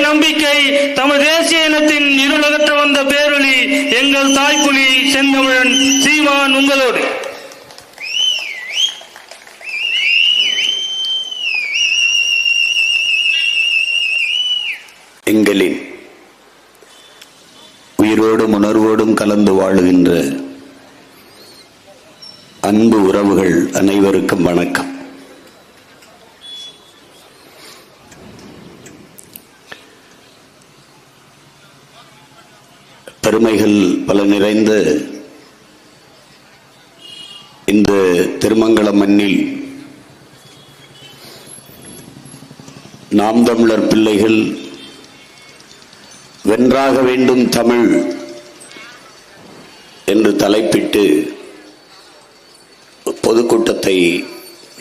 நம்பிக்கை தமது தேசிய இனத்தின் இருளகற்ற வந்த பேரொளி எங்கள் தாய்ப்புலி செந்தமிழன் சீமான் உங்களோடு. எங்களின் உயிரோடும் உணர்வோடும் கலந்து வாழுகின்ற அன்பு உறவுகள் அனைவருக்கும் வணக்கம். பெருமைகள் பல நிறைந்த இந்த திருமங்கல மண்ணில் நாம் தமிழர் பிள்ளைகள் வென்றாக வேண்டும் தமிழ் என்று தலைப்பிட்டு பொதுக்கூட்டத்தை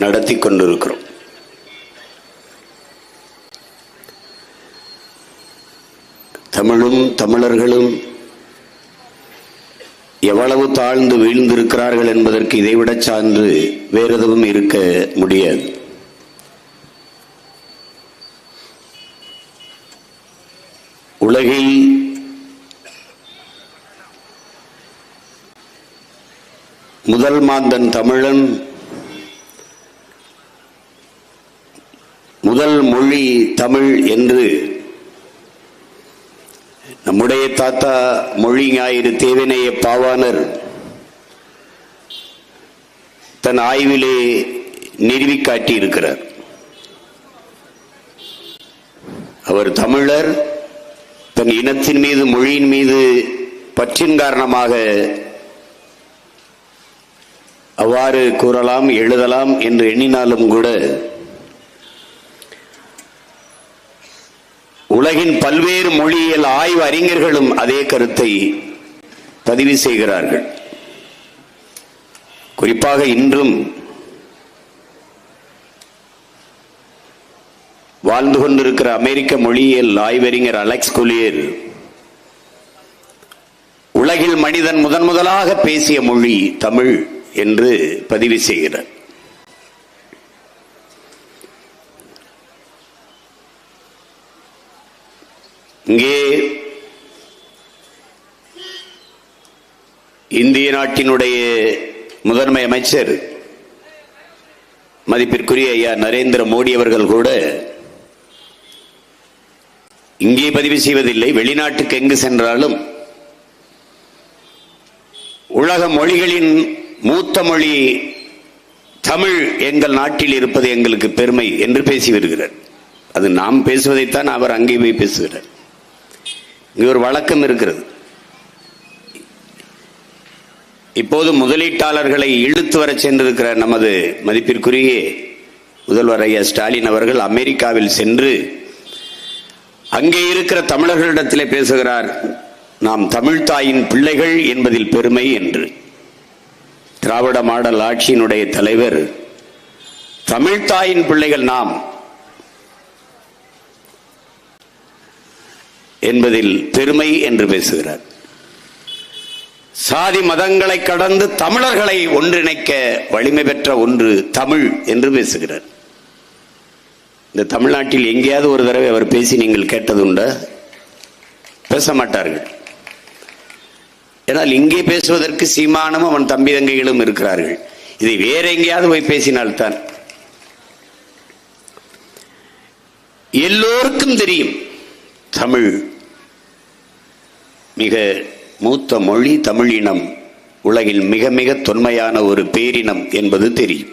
நடத்தி கொண்டிருக்கிறோம். தமிழும் தமிழர்களும் எவ்வளவு தாழ்ந்து வீழ்ந்திருக்கிறார்கள் என்பதற்கு இதைவிட சான்று வேறு எதுவும் இருக்க முடியாது. உலகில் முதல் மாந்தன் தமிழன், முதல் மொழி தமிழ் என்று நம்முடைய தாத்தா மொழி ஞாயிறு தேவனைய பாவாணர் தன் ஆய்விலே நிறுவி காட்டியிருக்கிறார். அவர் தமிழர் தன் இனத்தின் மீது மொழியின் மீது பற்றின் காரணமாக அவ்வாறு கூறலாம் எழுதலாம் என்று எண்ணினாலும் கூட உலகின் பல்வேறு மொழியியல் ஆய்வு அறிஞர்களும் அதே கருத்தை பதிவு செய்கிறார்கள். குறிப்பாக இன்றும் வாழ்ந்து கொண்டிருக்கிற அமெரிக்க மொழியியல் ஆய்வறிஞர் அலெக்ஸ் கொலியர் உலகில் மனிதன் முதலாக பேசிய மொழி தமிழ் என்று பதிவு செய்கிறார். இங்கே இந்திய நாட்டினுடைய முதன்மை அமைச்சர் மதிப்பிற்குரிய ஐயா நரேந்திர மோடி அவர்கள் கூட இங்கே பதிவு செய்வதில்லை. வெளிநாட்டுக்கு எங்கு சென்றாலும் உலக மொழிகளின் மூத்த மொழி தமிழ் எங்கள் நாட்டில் இருப்பது எங்களுக்கு பெருமை என்று பேசி வருகிறார். அது நாம் பேசுவதைத்தான் அவர் அங்கே போய் பேசுகிறார். இங்கே ஒரு வழக்கம் இருக்கிறது. இப்போது முதலீட்டாளர்களை இழுத்து வர சென்றிருக்கிற நமது மதிப்பிற்குரிய முதல்வர் ஐயா ஸ்டாலின் அவர்கள் அமெரிக்காவில் சென்று அங்கே இருக்கிற தமிழர்களிடத்திலே பேசுகிறார். நாம் தமிழ்தாயின் பிள்ளைகள் என்பதில் பெருமை என்று. திராவிட மாடல் ஆட்சியினுடைய தலைவர் தமிழ்தாயின் பிள்ளைகள் நாம் என்பதில் பெருமை என்று பேசுகிறார். சாதி மதங்களை கடந்து தமிழர்களை ஒன்றிணைக்க வலிமை பெற்ற ஒன்று தமிழ் என்று பேசுகிறார். இந்த தமிழ்நாட்டில் எங்கேயாவது ஒரு தடவை அவர் பேசி நீங்கள் கேட்டதுண்டா? பேச மாட்டார்கள். ஏனால் இங்கே பேசுவதற்கு சீமானும் அவன் தம்பி தங்கைகளும் இருக்கிறார்கள். இதை வேற எங்கேயாவது போய் பேசினால்தான். எல்லோருக்கும் தெரியும் தமிழ் மிக மூத்த மொழி, தமிழ் இனம் உலகில் மிக மிக தொன்மையான ஒரு பேரினம் என்பது தெரியும்.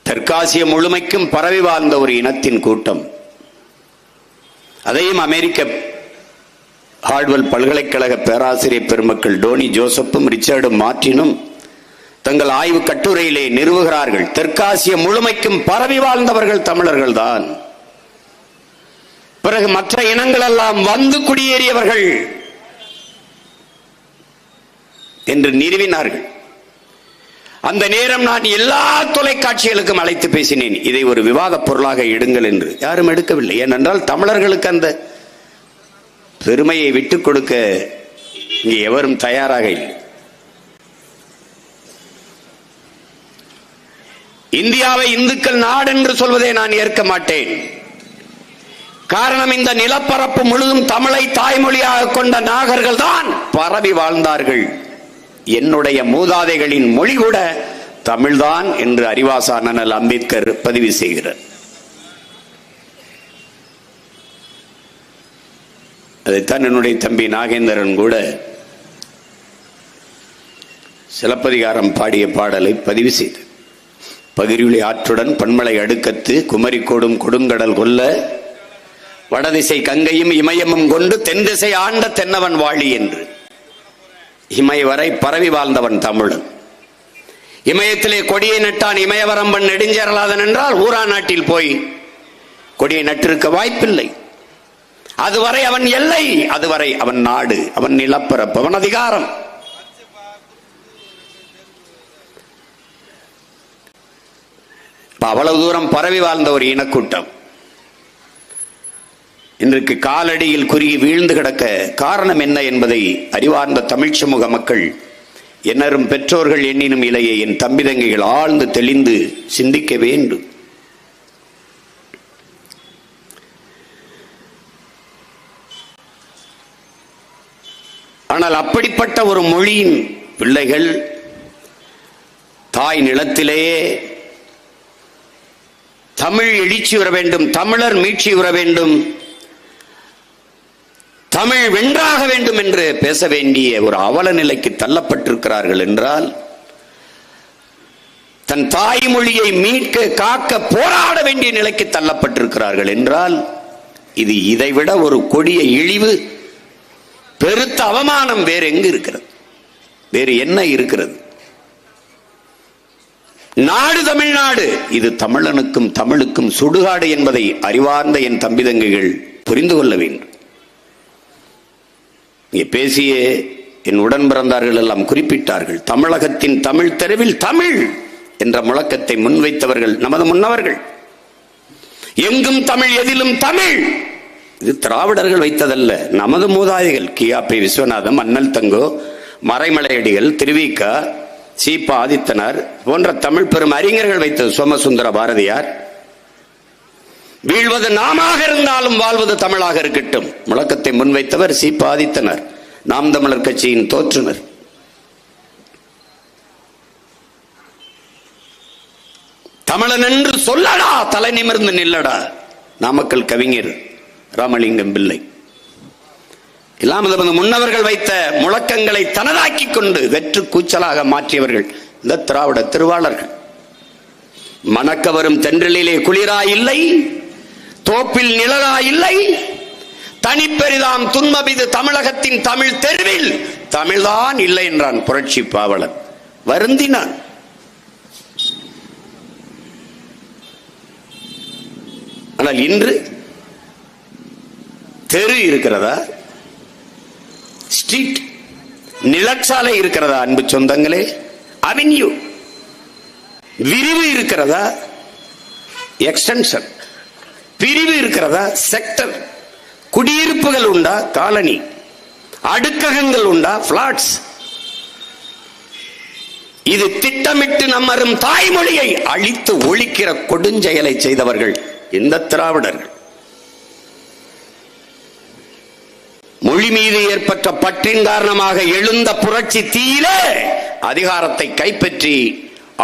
தெற்காசிய முழுமைக்கும் பரவி வாழ்ந்த ஒரு இனத்தின் கூட்டம். அதையும் அமெரிக்க ஹார்வர்ட் பல்கலைக்கழக பேராசிரியர் பெருமக்கள் டோனி ஜோசப்பும் ரிச்சர்டு மார்டினும் தங்கள் ஆய்வு கட்டுரையிலே நிறுவுகிறார்கள். தெற்காசிய முழுமைக்கும் பரவி வாழ்ந்தவர்கள் தமிழர்கள் தான். பிறகு மற்ற இனங்கள் எல்லாம் வந்து குடியேறியவர்கள் என்று நிறுவினார்கள். அந்த நேரம் நான் எல்லா தொலைக்காட்சிகளுக்கும் அழைத்து பேசினேன், இதை ஒரு விவாத பொருளாக எடுங்கள் என்று. யாரும் எடுக்கவில்லை. ஏனென்றால் தமிழர்களுக்கு அந்த பெருமையை விட்டுக் கொடுக்க இங்கே எவரும் தயாராக இல்லை. இந்தியாவை இந்துக்கள் நாடு என்று சொல்வதை நான் ஏற்க மாட்டேன். காரணம், இந்த நிலப்பரப்பு முழுதும் தமிழை தாய்மொழியாக கொண்ட நாகர்கள் தான் பரவி வாழ்ந்தார்கள். என்னுடைய மூதாதைகளின் மொழி கூட தமிழ்தான் என்று அறிவாசா அண்ணல் அம்பேத்கர் பதிவு செய்கிறார். அதைத்தான் என்னுடைய தம்பி நாகேந்திரன் கூட சிலப்பதிகாரம் பாடிய பாடலை பதிவு செய்து, பகிர்விழி ஆற்றுடன் பன்மலை அடுக்கத்து குமரிக்கோடும் கொடுங்கடல் கொல்ல வடதிசை கங்கையும் இமயமும் கொண்டு தென் திசை ஆண்ட தென்னவன் வாழி என்று. இமய வரை பரவி வாழ்ந்தவன் தமிழன். இமயத்திலே கொடியை நட்டான் இமயவரம்பன் நெடுஞ்சேரலாதன் என்றால் ஊரா நாட்டில் போய் கொடியை நட்டிருக்க வாய்ப்பில்லை. அதுவரை அவன் எல்லை, அதுவரை அவன் நாடு, அவன் நிலப்பரப்பு, அவன் அதிகாரம். அவ்வளவு தூரம் பரவி வாழ்ந்த ஒரு இனக்கூட்டம் இன்றைக்கு காலடியில் குறுகி வீழ்ந்து கிடக்க காரணம் என்ன என்பதை அறிவார்ந்த தமிழ் சமூக மக்கள், என்னரும் பெற்றோர்கள் எண்ணினும் இலையை என் தம்பி தங்கைகள் ஆழ்ந்து தெளிந்து சிந்திக்க வேண்டும். ஆனால் அப்படிப்பட்ட ஒரு மொழியின் பிள்ளைகள் தாய் நிலத்திலேயே தமிழ் எழுச்சி வர வேண்டும், தமிழர் மீட்சி வர வேண்டும், தமிழ் வென்றாக வேண்டும் என்று பேச வேண்டிய ஒரு அவல நிலைக்கு தள்ளப்பட்டிருக்கிறார்கள் என்றால், தன் தாய்மொழியை மீட்க காக்க போராட வேண்டிய நிலைக்கு தள்ளப்பட்டிருக்கிறார்கள் என்றால், இது இதைவிட ஒரு கொடிய இழிவு, பெருத்த அவமானம் வேறு எங்கு இருக்கிறது? வேறு என்ன இருக்கிறது? நாடு தமிழ்நாடு, இது தமிழனுக்கும் தமிழுக்கும் சுடுகாடு என்பதை அறிவார்ந்த என் தம்பி தங்கைகள் புரிந்து கொள்ள வேண்டும். இங்கே பேசிய என் உடன் பிறந்தார்கள் எல்லாம் குறிப்பிட்டார்கள். தமிழகத்தின் தமிழ் தெருவில் தமிழ் என்ற முழக்கத்தை முன்வைத்தவர்கள் நமது முன்னவர்கள். எங்கும் தமிழ், எதிலும் தமிழ். இது திராவிடர்கள் வைத்ததல்ல, நமது மூதாதைகள் கியாபி விஸ்வநாதம், அண்ணல் தங்கோ, மறைமலையடிகள், திருவிக்கா, சீபா ஆதித்தனார் போன்ற தமிழ் பெரும் அறிஞர்கள் வைத்தது. சோமசுந்தர பாரதியார், வீழ்வது நாமாக இருந்தாலும் வாழ்வது தமிழாக இருக்கட்டும் முழக்கத்தை முன்வைத்தவர் சீபா ஆதித்தனார், நாம் தமிழர் கட்சியின் தோற்றுனர். தமிழன் என்று சொல்லடா, தலை நிமிர்ந்து நில்லடா, நாமக்கல் கவிஞர் ராமலிங்கம் பிள்ளை. எல்லாம் முன்னவர்கள் வைத்த முழக்கங்களை தனதாக்கி கொண்டு வெற்று கூச்சலாக மாற்றியவர்கள் இந்த திராவிட திருவாளர்கள். மணக்க வரும் தென்றலிலே குளிரா இல்லை, தோப்பில் நிழலா இல்லை, தனிப்பெரிதாம் துன்பமிது தமிழகத்தின் தமிழ் தெருவில் தமிழ்தான் இல்லை என்றான் புரட்சி பாவலன். வருந்தினான். ஆனால் இன்று தெரு இருக்கிறதா? ஸ்ட்ரீட், நிலச்சாலை இருக்கிறதா? அன்பு சொந்தங்களே, அவென்யூ, விரிவு இருக்கிறதா? எக்ஸ்டென்ஷன், பிரிவு இருக்கிறதா? செக்டர், குடியிருப்புகள் உண்டா? காலனி, அடுக்ககங்கள் உண்டா? பிளாட்ஸ். இது திட்டமிட்டு நம்மரும் தாய்மொழியை அழித்து ஒழிக்கிற கொடுஞ்செயலை செய்தவர்கள் இந்த திராவிடர்கள். மொழி மீது ஏற்பட்ட பற்றின் காரணமாக எழுந்த புரட்சி தீயிலே அதிகாரத்தை கைப்பற்றி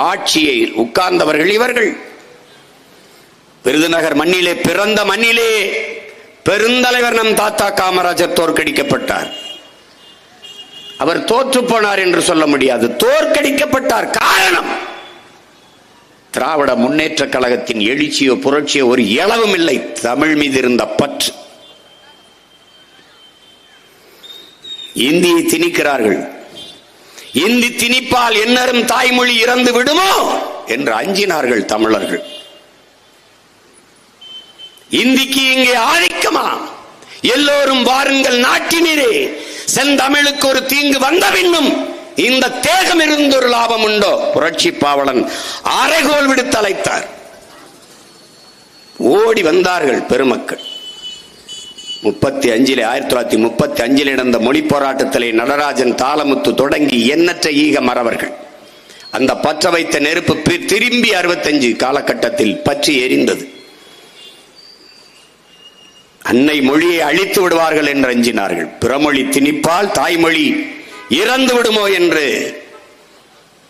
ஆட்சியை உட்கார்ந்தவர்கள் இவர்கள். விருதுநகர் மண்ணிலே, பிறந்த மண்ணிலே பெருந்தலைவர் நம் தாத்தா காமராஜர் தோற்கடிக்கப்பட்டார். அவர் தோற்று போனார் என்று சொல்ல முடியாது, தோற்கடிக்கப்பட்டார். காரணம், திராவிட முன்னேற்ற கழகத்தின் எழுச்சியோ புரட்சியோ ஒரு இளவும் இல்லை, தமிழ் மீது இருந்த பற்று. இந்தியை திணிக்கிறார்கள். இந்தி திணிப்பால் என்னரும் தாய்மொழி இறந்து விடுமோ என்று அஞ்சினார்கள் தமிழர்கள். இந்திக்கு இங்கே ஆதிக்கமா? எல்லோரும் வாருங்கள் நாட்டினரே, செந்தமிழுக்கு ஒரு தீங்கு வந்த பின்னும் இந்த தேகம் இருந்து ஒரு லாபம் உண்டோ? புரட்சி பாவலன் அறைகோல் விடுத்து அழைத்தார். ஓடி வந்தார்கள் பெருமக்கள். 1935 நடந்த மொழி போராட்டத்திலே நடராஜன், தாளமுத்து தொடங்கி எண்ணற்ற ஈக மறவர்கள் அந்த பற்ற வைத்த நெருப்பு திரும்பி 65 காலகட்டத்தில் பற்றி எரிந்தது. அன்னை மொழியை அழித்து விடுவார்கள் என்று அஞ்சினார்கள். பிறமொழி திணிப்பால் தாய்மொழி இறந்து விடுமோ என்று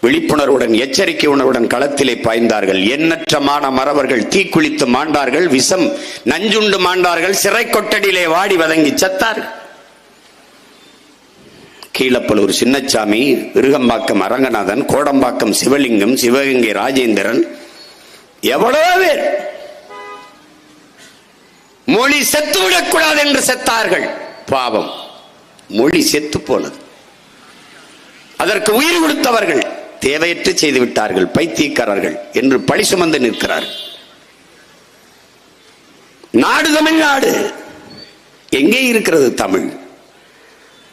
விழிப்புணர்வுடன் எச்சரிக்கை உணர்வுடன் களத்திலே பாய்ந்தார்கள். எண்ணற்ற மறவர்கள் தீக்குளித்து மாண்டார்கள், விஷம் நஞ்சுண்டு மாண்டார்கள், சிறை கொட்டடியிலே வாடி வதங்கி செத்தார்கள். கீழப்பலூர் சின்னச்சாமி, விருகம்பாக்கம் அரங்கநாதன், கோடம்பாக்கம் சிவலிங்கம், சிவகங்கை ராஜேந்திரன், எவ்வளவோ பேர் மொழி செத்துவிடக்கூடாது என்று செத்தார்கள். பாவம், மொழி செத்து போனது. அதற்கு உயிர் கொடுத்தவர்கள் தேவையற்று செய்து விட்டார்கள், பைத்தியக்காரர்கள் என்று பழி சுமந்து நிற்கிறார்கள். நாடு தமிழ்நாடு, எங்கே இருக்கிறது தமிழ்?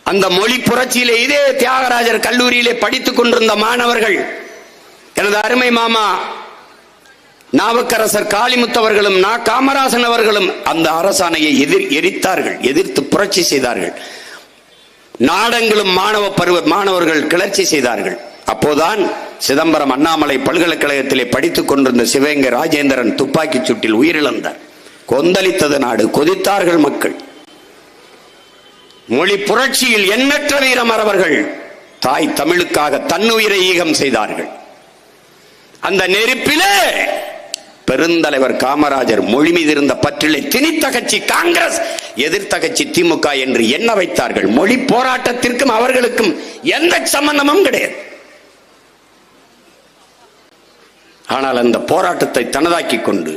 அந்த மொழி புரட்சியிலே இதே தியாகராஜர் கல்லூரியிலே படித்துக் கொண்டிருந்த மாணவர்கள், எனது அருமை மாமா நாவுக்கரசர் காளிமுத்தவர்களும் காமராசன் அவர்களும் அந்த அரசாணையை எரித்தார்கள், எதிர்த்து புரட்சி செய்தார்கள். நாடெங்கிலும் மாணவர்கள் கிளர்ச்சி செய்தார்கள். அப்போதான் சிதம்பரம் அண்ணாமலை பல்கலைக்கழகத்திலே படித்துக் கொண்டிருந்த சிவகங்கை ராஜேந்திரன் துப்பாக்கி சூட்டில் உயிரிழந்தார். கொந்தளித்தது நாடு, கொதித்தார்கள் மக்கள். மொழி புரட்சியில் எண்ணற்ற வீரமறவர்கள் தாய் தமிழுக்காக தன்னுயிரை ஈகம் செய்தார்கள். அந்த நெருப்பிலே பெருந்தலைவர் காமராஜர் மொழி மீது இருந்த பற்றிலே திணித்த கட்சி காங்கிரஸ், எதிர்த்த கட்சி திமுக என்று எண்ண வைத்தார்கள். மொழி போராட்டத்திற்கும் அவர்களுக்கும் எந்த சம்பந்தமும் கிடையாது. ஆனால் அந்த போராட்டத்தை தனதாக்கிக் கொண்டு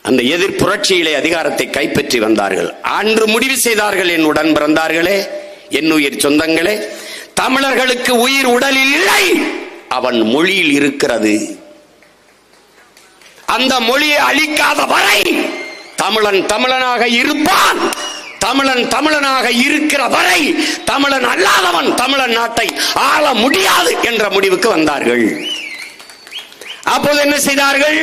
அந்த எதிர் புரட்சியிலே அதிகாரத்தை கைப்பற்றி வந்தார்கள். அன்று முடிவு செய்தார்கள், என் உடன் பிறந்தார்களே, என் உயிர் சொந்தங்களே, தமிழர்களுக்கு உயிர் உடலில் இல்லை, அவன் மொழியில் இருக்கிறது. அந்த மொழியை அழிக்காத வரை தமிழன் தமிழனாக இருப்பான். தமிழன் தமிழனாக இருக்கிற வரை தமிழன் அல்லாதவன் தமிழன் நாட்டை ஆள முடியாது என்ற முடிவுக்கு வந்தார்கள். அப்போது என்ன செய்தார்கள்?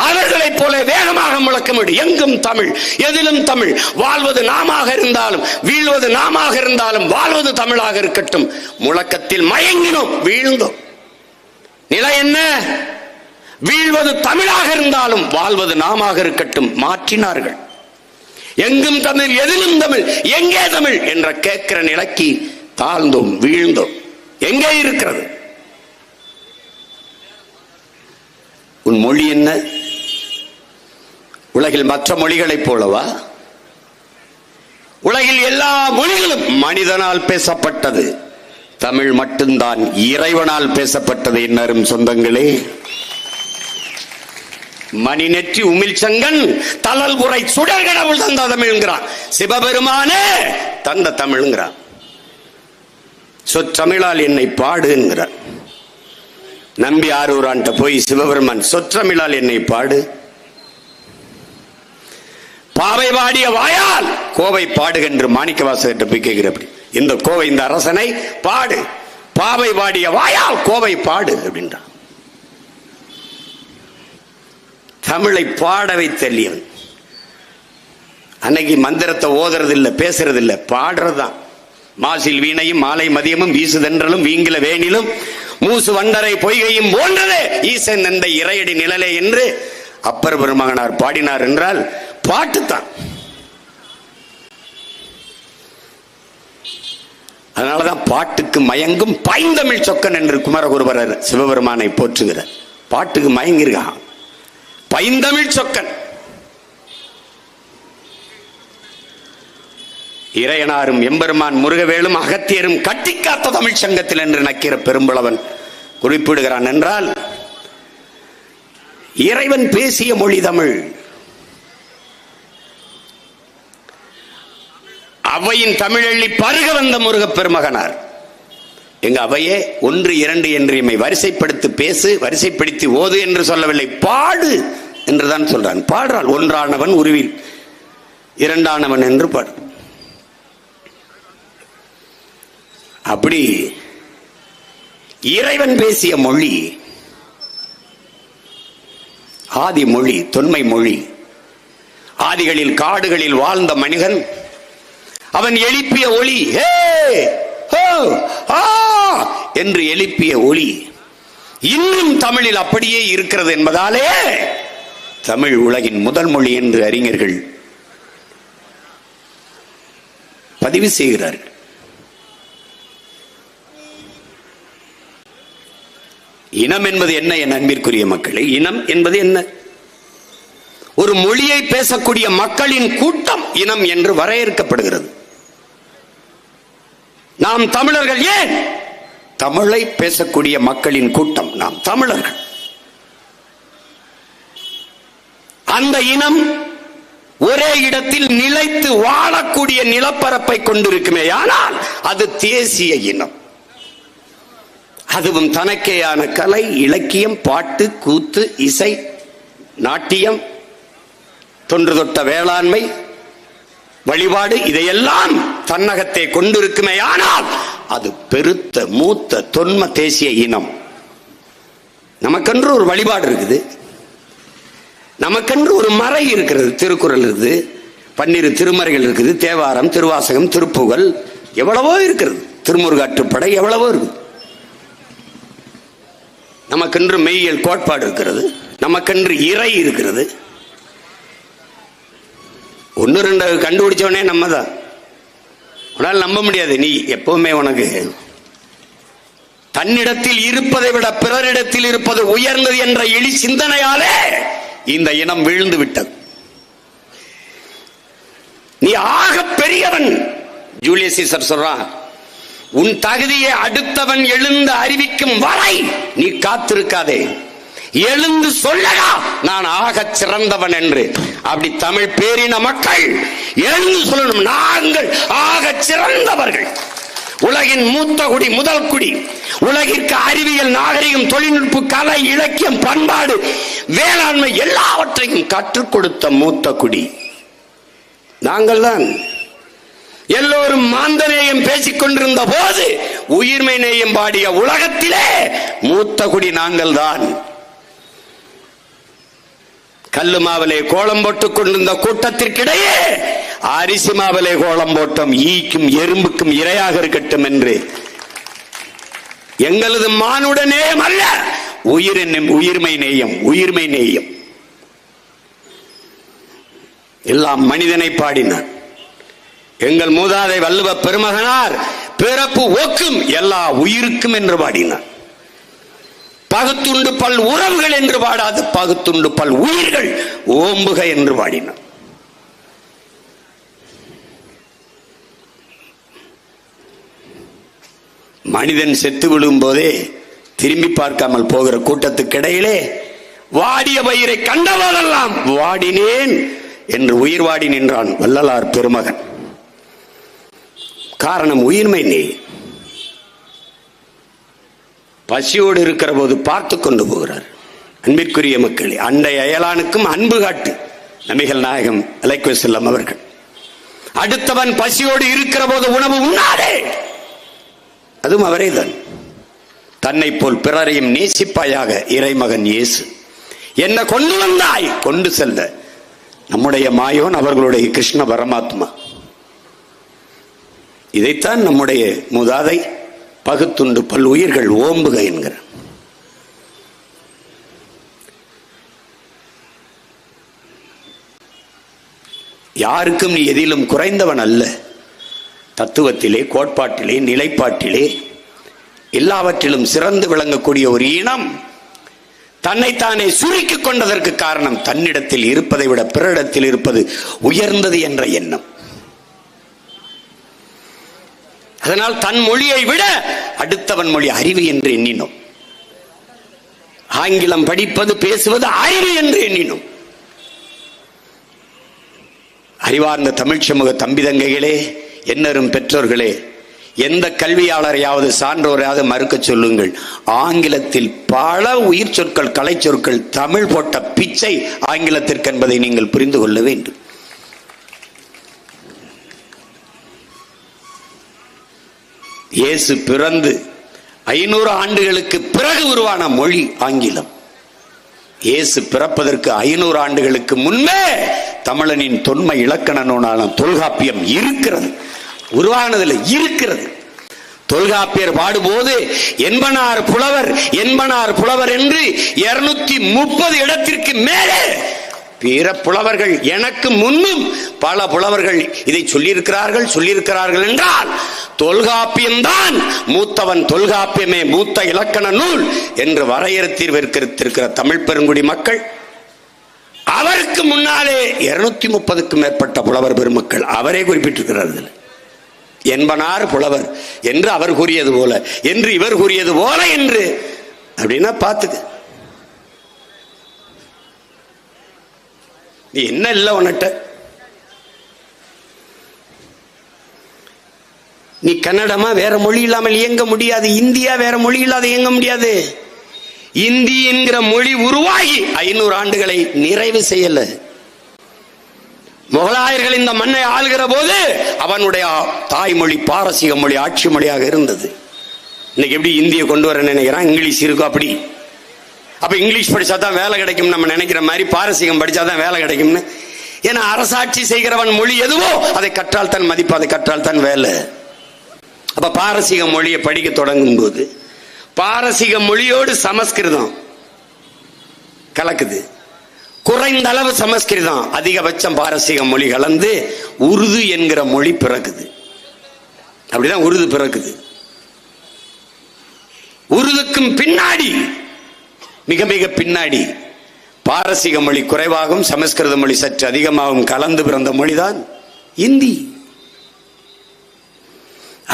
அவர்களைப் போல வேகமாக முழக்கமிடு, எங்கும் தமிழ், எதிலும் தமிழ், வாழ்வது நாமாக இருந்தாலும் வீழ்வது நாமாக இருந்தாலும் வாழ்வது தமிழாக இருக்கட்டும். முழக்கத்தில் மயங்கினோம், வீழ்ந்தோம். நிலை என்ன? வீழ்வது தமிழாக இருந்தாலும் வாழ்வது நாமாக இருக்கட்டும். மாற்றினார்கள். எங்கும் தமிழ், எதிலும் தமிழ், எங்கே தமிழ் என்ற கேட்கிற நிலைக்கு தாழ்ந்தோம், வீழ்ந்தோம். எங்கே இருக்கிறது உன் மொழி? என்ன உலகில் மற்ற மொழிகளைப் போலவா? உலகில் எல்லா மொழிகளும் மனிதனால் பேசப்பட்டது, தமிழ் மட்டும்தான் இறைவனால் பேசப்பட்டது. என்னரும் சொந்தங்களே, மணி நெற்றி உமிழ் சங்கன் தளல் உரை சுடர் கடவுள் தந்த தமிழ்ங்கிறான். சிவபெருமானே தந்த தமிழ்ங்கிறான். சொற்றமிழால் என்னை பாடுங்கிறான். நம்பி ஆரூரான்ட்ட போய் சிவபெருமான் சொற்றமிழால் என்னை பாடு, பாவை பாடிய வாயால் கோவை பாடுகின்ற மாணிக்கவாசகர்கிட்ட போய் கேட்கிறப்படி, இந்த கோவை, இந்த அரசனை பாடு, பாவை பாடிய வாயால் கோவை பாடு அப்படின்றான். தமிழை பாட வைத்தல்லியவன். அன்னைக்கு மந்திரத்தை ஓதுறது இல்லை, பேசுறது இல்லை, பாடுறதுதான். மாசில் வீணையும் மாலை மதியமும் வீசுதென்றலும் வீங்கில வேணிலும் மூசு வண்டரை பொய்கையும் போன்றதே ஈசன் என்ற இறையடி நிழலே என்று அப்பர் பெருமகனார் பாடினார் என்றால் பாட்டுத்தான். அதனாலதான் பாட்டுக்கு மயங்கும் பைந்தமிழ் சொக்கன் என்று குமரகுருபரர் சிவபெருமானை போற்றுகிறார். பாட்டுக்கு மயங்கிருக்கான் பைந்தமிழ் சொக்கன். இறையனாரும் எம்பெருமான் முருகவேலும் அகத்தியரும் கட்டிக்காத்த தமிழ் சங்கத்தில் என்று நக்கிற பெரும்பளவன் குறிப்பிடுகிறான் என்றால், இறைவன் பேசிய மொழி தமிழ். அவையின் தமிழள்ளி பருக வந்த முருகப் பெருமகனார். எங்க அவையே 1, 2 என்று எம்மை வரிசைப்படுத்தி பேசு, வரிசைப்படுத்தி ஓது என்று சொல்லவில்லை, பாடு என்றுதான் சொல்றான். பாடுறான். ஒன்றானவன் உருவில் இரண்டானவன் என்று பாடு. அப்படி இறைவன் பேசிய மொழி ஆதி மொழி, தொன்மை மொழி. ஆதிகளில் காடுகளில் வாழ்ந்த மனிதன் அவன் எழுப்பிய ஒளி, ஹே ஹே ஆ என்று எழுப்பிய ஒலி இன்னும் தமிழில் அப்படியே இருக்கிறது என்பதாலே தமிழ் உலகின் முதல் மொழி என்று அறிஞர்கள் பதிவு செய்கிறார்கள். இனம் என்பது என்ன என் அன்பிற்குரிய மக்களே? இனம் என்பது என்ன? ஒரு மொழியை பேசக்கூடிய மக்களின் கூட்டம் இனம் என்று வரையறுக்கப்படுகிறது. நாம் தமிழர்கள். ஏன்? தமிழை பேசக்கூடிய மக்களின் கூட்டம் நாம் தமிழர்கள். அந்த இனம் ஒரே இடத்தில் நிலைத்து வாழக்கூடிய நிலப்பரப்பை கொண்டிருக்குமே, ஆனால் அது தேசிய இனம். அதுவும் தனக்கேயான கலை, இலக்கியம், பாட்டு, கூத்து, இசை, நாட்டியம், தொன்று தொட்ட வேளாண்மை, வழிபாடு, இதையெல்லாம் தன்னகத்தை கொண்டிருக்குமே, ஆனால் அது பெருத்த மூத்த தொன்ம தேசிய இனம். நமக்கென்று ஒரு வழிபாடு இருக்குது, நமக்கென்று ஒரு மறை இருக்கிறது, திருக்குறள் இருக்குது, 12 திருமறைகள் இருக்குது, தேவாரம், திருவாசகம், திருப்புகழ், எவ்வளவோ இருக்கிறது, திருமுருகாற்றுப்படை எவ்வளவோ இருக்குது. நமக்கென்று மெய்யியல் கோட்பாடு இருக்கிறது, நமக்கென்று இறை இருக்கிறது. 1-2 கண்டுபிடிச்சவனே நம்ம தான். உன்னால் நம்ப முடியாது. நீ எப்பவுமே உனக்கு தன்னிடத்தில் இருப்பதை விட பிறரிடத்தில் இருப்பது உயர்ந்தது என்ற எளி சிந்தனையாலே இந்த இனம் வீழ்ந்து விட்டது. நீ ஆக பெரியவன். ஜூலியஸ் சீசர் சொல்றான், உன் தகுதியை அடுத்தவன் எழுந்து அறிவிக்கும் வரை நீ காத்திருக்காதே, எழுந்து சொல்லடா நான் ஆக சிறந்தவன் என்று. அப்படி தமிழ் பேரின மக்கள் எழுந்து சொல்லணும், நாங்கள் ஆக சிறந்தவர்கள், உலகின் மூத்த குடி, முதல் குடி, உலகிற்கு அறிவியல், நாகரிகம், தொழில்நுட்ப, கலை, இலக்கியம், பண்பாடு, வேளாண்மை எல்லாவற்றையும் கற்றுக் கொடுத்த மூத்த குடி நாங்கள் தான். எல்லோரும் மாந்தநேயம் பேசிக் கொண்டிருந்த போது உயிர்மை நேயம் பாடிய உலகத்திலே மூத்த குடி நாங்கள் தான். கல்லு மாவிலே கோலம் போட்டுக் கொண்டிருந்த கூட்டத்திற்கிடையே அரிசி மாவிலே கோலம் போட்டோம், ஈக்கும் எறும்புக்கும் இரையாக இருக்கட்டும் என்று. எங்களது மானுட நேயம் அல்ல, உயிர்மை நேயம், உயிர்மை நேயம். எல்லாம் மனிதனை பாடினார். எங்கள் மூதாதை வள்ளுவ பெருமகனார் பிறப்பு ஒக்கும் எல்லா உயிருக்கும் என்று பாடினார். பகுத்துண்டு பல் உறவுகள் என்று பாடாது, பகுத்துண்டு பல் உயிர்கள் ஓம்புக என்று பாடினார். மனிதன் செத்து விழும் போதே திரும்பி பார்க்காமல் போகிற கூட்டத்துக்கிடையிலே வாடிய பயிரை கண்டவரெல்லாம் வாடினேன் என்று உயிர் வாடி நின்றான் வள்ளலார் பெருமகன். காரணம் உயிர்மை நேயம். பசியோடு இருக்கிற போது பார்த்து கொண்டு போகிறார். அன்பிற்குரிய மக்களே, அண்டை அயலானுக்கும் அன்பு காட்டு நபிகள் நாயகம் அலைஹி வஸல்லம் அவர்கள். அடுத்தவன் பசியோடு இருக்கிற போது உணவு உண்ணாதே, அதுவும் அவரே தான். தன்னை போல் பிறரையும் நேசிப்பாயாக இறைமகன் இயேசு. என்ன கொண்டு வந்தாய் கொண்டு செல்ல நம்முடைய மாயோன், அவர்களுடைய கிருஷ்ண பரமாத்மா. இதைத்தான் நம்முடைய மூதாதை பகுத்துண்டு பல் உயிர்கள் ஓம்புக என்கிற. யாருக்கும் நீ எதிலும் குறைந்தவன் அல்ல. தத்துவத்திலே, கோட்பாட்டிலே, நிலைப்பாட்டிலே எல்லாவற்றிலும் சிறந்து விளங்கக்கூடிய ஒரு இனம் தன்னைத்தானே சுருக்கிக் கொண்டதற்கு காரணம் தன்னிடத்தில் இருப்பதை விட பிறரிடத்தில் இருப்பது உயர்ந்தது என்ற எண்ணம். அதனால் தன் மொழியை விட அடுத்தவன் மொழி அறிவு என்று எண்ணினோம். ஆங்கிலம் படிப்பது, பேசுவது அறிவு என்று எண்ணினோம். அறிவார்ந்த தமிழ் சமூக தம்பி தங்கைகளே, என்னரும் பெற்றோர்களே, எந்த கல்வியாளரையாவது சான்றோரையாவது மறுக்க சொல்லுங்கள். ஆங்கிலத்தில் பல உயிர் சொற்கள், கலை சொற்கள் தமிழ் போட்ட பிச்சை ஆங்கிலத்திற்கு என்பதை நீங்கள் புரிந்து கொள்ள வேண்டும். இயேசு பிறந்து 500 ஆண்டுகளுக்கு பிறகு உருவான மொழி ஆங்கிலம். இயேசு பிறப்பதற்கு 500 ஆண்டுகளுக்கு முன்பே தமிழனின் தொன்மை இலக்கண நூலான தொல்காப்பியம் இருக்கிறது. உருவானதில் இருக்கிறது. தொல்காப்பியர் பாடும்போது என்பனார் புலவர் என்பனார் புலவர் என்று 230 இடத்திற்கு மேலே பிற புலவர்கள் எனக்கு முன்னும் பல புலவர்கள் இதை சொல்லியிருக்கிறார்கள் என்றால் தொல்காப்பியம்தான் மூத்தவன், தொல்காப்பியமே மூத்த இலக்கண நூல் என்று வரையறுத்திருக்கிற தமிழ் பெருங்குடி மக்கள், அவருக்கு முன்னாலே 230க்கும் மேற்பட்ட புலவர் பெருமக்கள் அவரே குறிப்பிட்டிருக்கிறார்கள். என்பனார் புலவர் என்று அவர் கூறியது போல, என்று இவர் கூறியது போல என்று அப்படின்னா பார்த்துக்க. நீ என்ன இல்லை உன்னிட்ட? நீ கன்னடமா வேற மொழி இல்லாமல் இயங்க முடியாது, இந்தியா வேற மொழி இல்லாத இயங்க முடியாது. இந்தி என்கிற மொழி உருவாகி 500 ஆண்டுகளை நிறைவு செய்யல. முகலாயர்கள் இந்த மண்ணை ஆளுகிற போது அவனுடைய தாய்மொழி பாரசீக மொழி ஆட்சி மொழியாக இருந்தது. இன்னைக்கு எப்படி இந்தியை கொண்டு வர நினைக்கிறான், இங்கிலீஷ் இருக்கும். அப்படி அப்ப இங்கிலீஷ் படிச்சா தான் வேலை கிடைக்கும் நம்ம நினைக்கிற மாதிரி பாரசீகம் படிச்சா தான் வேலை கிடைக்கும்னு. ஏன்னா அரசாட்சி செய்கிறவன் மொழி எதுவோ அதை கற்றால் தான் மதிப்பு, அதை கற்றால் தான் வேலை. அப்ப பாரசீக மொழியை படிக்க தொடங்கும் போது பாரசீக மொழியோடு சமஸ்கிருதம் கலக்குது. குறைந்த அளவு சமஸ்கிருதம், அதிகபட்சம் பாரசீக மொழி கலந்து உருது என்கிற மொழி பிறக்குது. அப்படிதான் உருது பிறக்குது. உருதுக்கும் பின்னாடி மிக மிக பின்னாடி பாரசீக மொழி குறைவாகவும் சமஸ்கிருத மொழி சற்று அதிகமாகவும் கலந்து பிறந்த மொழிதான் இந்தி.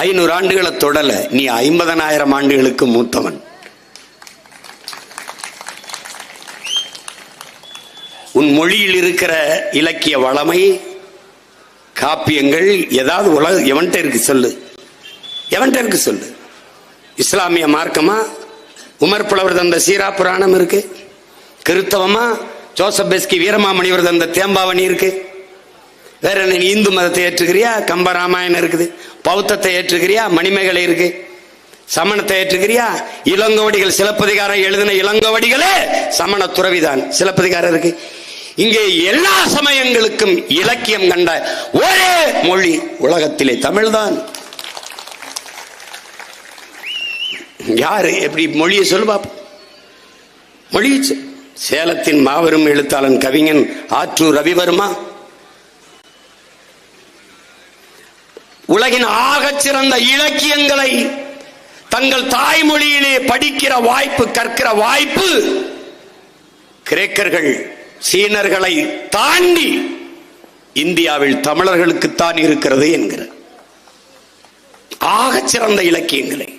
500 ஆண்டுகளை தொடல, நீ 50,000 ஆண்டுகளுக்கு மூத்தவன். உன் மொழியில் இருக்கிற இலக்கிய வளமை, காப்பியங்கள் ஏதாவது எவன்கிட்ட இருக்கு சொல்லு, எவன்கிட்ட இருக்கு சொல்லு. இஸ்லாமிய மார்க்கமா உமர் புலவர் தந்த சீரா புராணம் இருக்கு. கிறிஸ்தவமா ஜோசப் பெஸ்கி வீரமாமணிவர் தந்த தேம்பாவணி இருக்கு. வேற என்ன, இந்து மதத்தை ஏற்றுக்கிறியா? கம்ப ராமாயணம் இருக்குது. பௌத்தத்தை ஏற்றுக்கிறியா? மணிமேகலை இருக்கு. சமணத்தை ஏற்றுக்கிறியா? இளங்கோவடிகள் சிலப்பதிகாரம் எழுதின இளங்கோவடிகளே சமண துறவிதான். சிலப்பதிகாரம் இருக்கு. இங்கே எல்லா சமயங்களுக்கும் இலக்கியம் கண்ட ஒரே மொழி உலகத்திலே தமிழ்தான். யாரு எப்படி மொழியை சொல்லு பாப்போம். மொழி சேலத்தின் மாபெரும் எழுத்தாளன் கவிஞன் ஆற்றூர் ரவிவர்மா உலகின் ஆகச் சிறந்த இலக்கியங்களை தங்கள் தாய்மொழியிலே படிக்கிற வாய்ப்பு, கற்கிற வாய்ப்பு கிரேக்கர்கள் சீனர்களை தாண்டி இந்தியாவில் தமிழர்களுக்குத்தான் இருக்கிறது என்கிற ஆகச் சிறந்த இலக்கியங்களை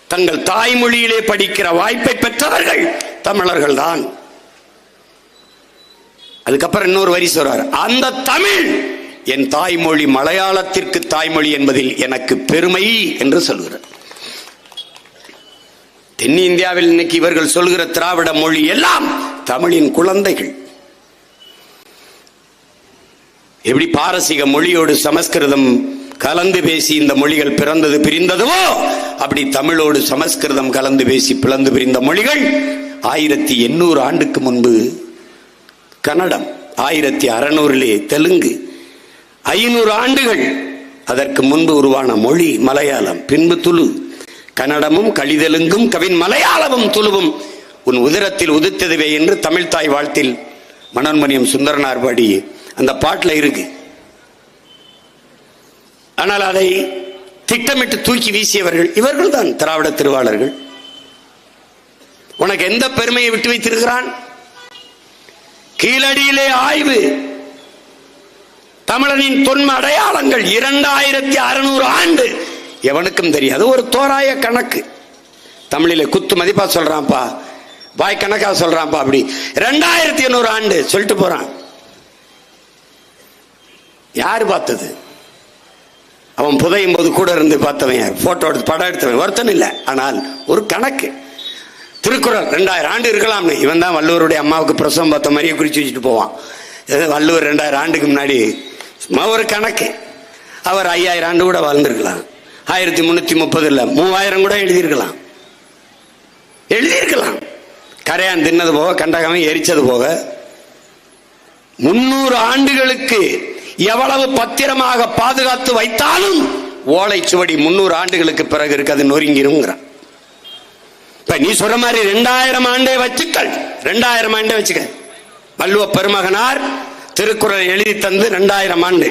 தங்கள் தாய்மொழியிலே படிக்கிற வாய்ப்பை பெற்றவர்கள் தமிழர்கள் தான். அதுக்கப்புறம் இன்னொரு வரி சொல்றார், அந்த தமிழ் என் தாய்மொழி மலையாளத்திற்கு தாய்மொழி என்பதில் எனக்கு பெருமை என்று சொல்கிறார். தென்னிந்தியாவில் இன்னைக்கு இவர்கள் சொல்கிற திராவிட மொழி எல்லாம் தமிழின் குழந்தைகள். எப்படி பாரசீக மொழியோடு சமஸ்கிருதம் கலந்து பேசி இந்த மொழிகள் பிறந்தது பிரிந்ததுவோ அப்படி தமிழோடு சமஸ்கிருதம் கலந்து பேசி பிளந்து பிரிந்த மொழிகள் 1800 ஆண்டுக்கு முன்பு கன்னடம், 1600 தெலுங்கு, 500 ஆண்டுகள் அதற்கு முன்பு உருவான மொழி மலையாளம், பின்பு துளு. கன்னடமும் கலிதெலுங்கும் கவின் மலையாளமும் துளுவும் உன் உதிரத்தில் உதித்ததுவே என்று தமிழ்தாய் வாழ்த்தில் மனோன்மணியம் சுந்தரனார் பாடி அந்த பாட்டில் இருக்கு. ஆனால் அதை திட்டமிட்டு தூக்கி வீசியவர்கள் இவர்கள் தான் திராவிட திருவாளர்கள். உனக்கு எந்த பெருமையை விட்டு வைத்திருக்கிறான்? கீழடியிலே ஆய்வு, தமிழனின் தொன்ம அடையாளங்கள் 2600 ஆண்டு எவனுக்கும் தெரியாது. ஒரு தோராய கணக்கு தமிழில குத்து மதிப்பா சொல்றான்ப்பா, வாய் கணக்கா சொல்றான்ப்பா. அப்படி 2800 ஆண்டு சொல்லிட்டு போறான். யாரு பார்த்தது? அவன் புதையும் போது கூட இருந்து பார்த்தவன், போட்டோ எடுத்து படம் எடுத்தவன் ஒருத்தன் இல்லை. ஆனால் ஒரு கணக்கு. திருக்குறள் 2000 ஆண்டு இருக்கலாம்னு இவன் தான் வள்ளுவருடைய அம்மாவுக்கு பிரசவம் பார்த்த மாதிரியே குறிச்சு வச்சுட்டு போவான். வள்ளுவர் 2000 ஆண்டுக்கு முன்னாடி ஒரு கணக்கு. அவர் 5000 ஆண்டு கூட வாழ்ந்திருக்கலாம். 1330 இல்லை 3000 கூட எழுதியிருக்கலாம். கரையான் தின்னது போக, கண்டகமே எரிச்சது போக 300 ஆண்டுகளுக்கு எவ்வளவு பத்திரமாக பாதுகாத்து வைத்தாலும் ஓலைச்சுவடி 300 ஆண்டுகளுக்கு பிறகு இருக்கு, அது நொறுங்கிருங்கிறான். இப்ப நீ சொல்ற மாதிரி 2000 ஆண்டே வச்சுக்கள், 2000 ஆண்டே வச்சுக்க. வள்ளுவ பெருமகனார் திருக்குறள் எழுதி தந்து 2000 ஆண்டு.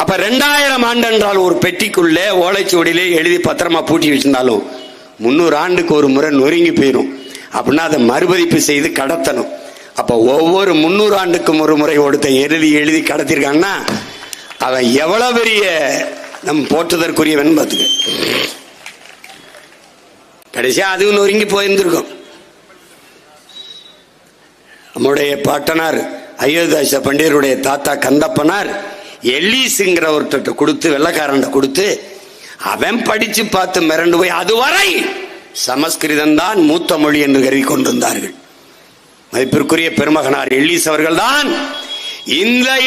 அப்ப 2000 ஆண்டு என்றால் ஒரு பெட்டிக்குள்ளே ஓலைச்சுவடியிலே எழுதி பத்திரமா பூட்டி வச்சிருந்தாலும் 300 ஆண்டுக்கு ஒரு முறை நொறுங்கி போயிடும். அப்படின்னா அதை மறுபதிப்பு செய்து கடத்தணும். அப்ப ஒவ்வொரு 300 ஆண்டுக்கும் ஒரு முறை ஒருத்தன் எழுதி கடத்திருக்காங்கன்னா அவன் எவ்வளவு பெரிய நம் போற்றுதற்குரியவன் பார்த்துக்க. கடைசியா அதுவும் நொறுங்கி போயிருந்திருக்கும். நம்முடைய பாட்டனார் அயோத்தியாச பண்டிதருடைய தாத்தா கந்தப்பனார் எல்லீஸுங்கிற ஒருத்தட்ட கொடுத்து, வெள்ளக்காரன் கொடுத்து, அவன் படிச்சு பார்த்து மிரண்டு போய் அதுவரை சமஸ்கிருதம் தான் மூத்த மொழி என்று கருதி கொண்டிருந்தார்கள். மதிப்பிற்குரிய பெருமகனார் எல்லீஸ் அவர்கள் தான்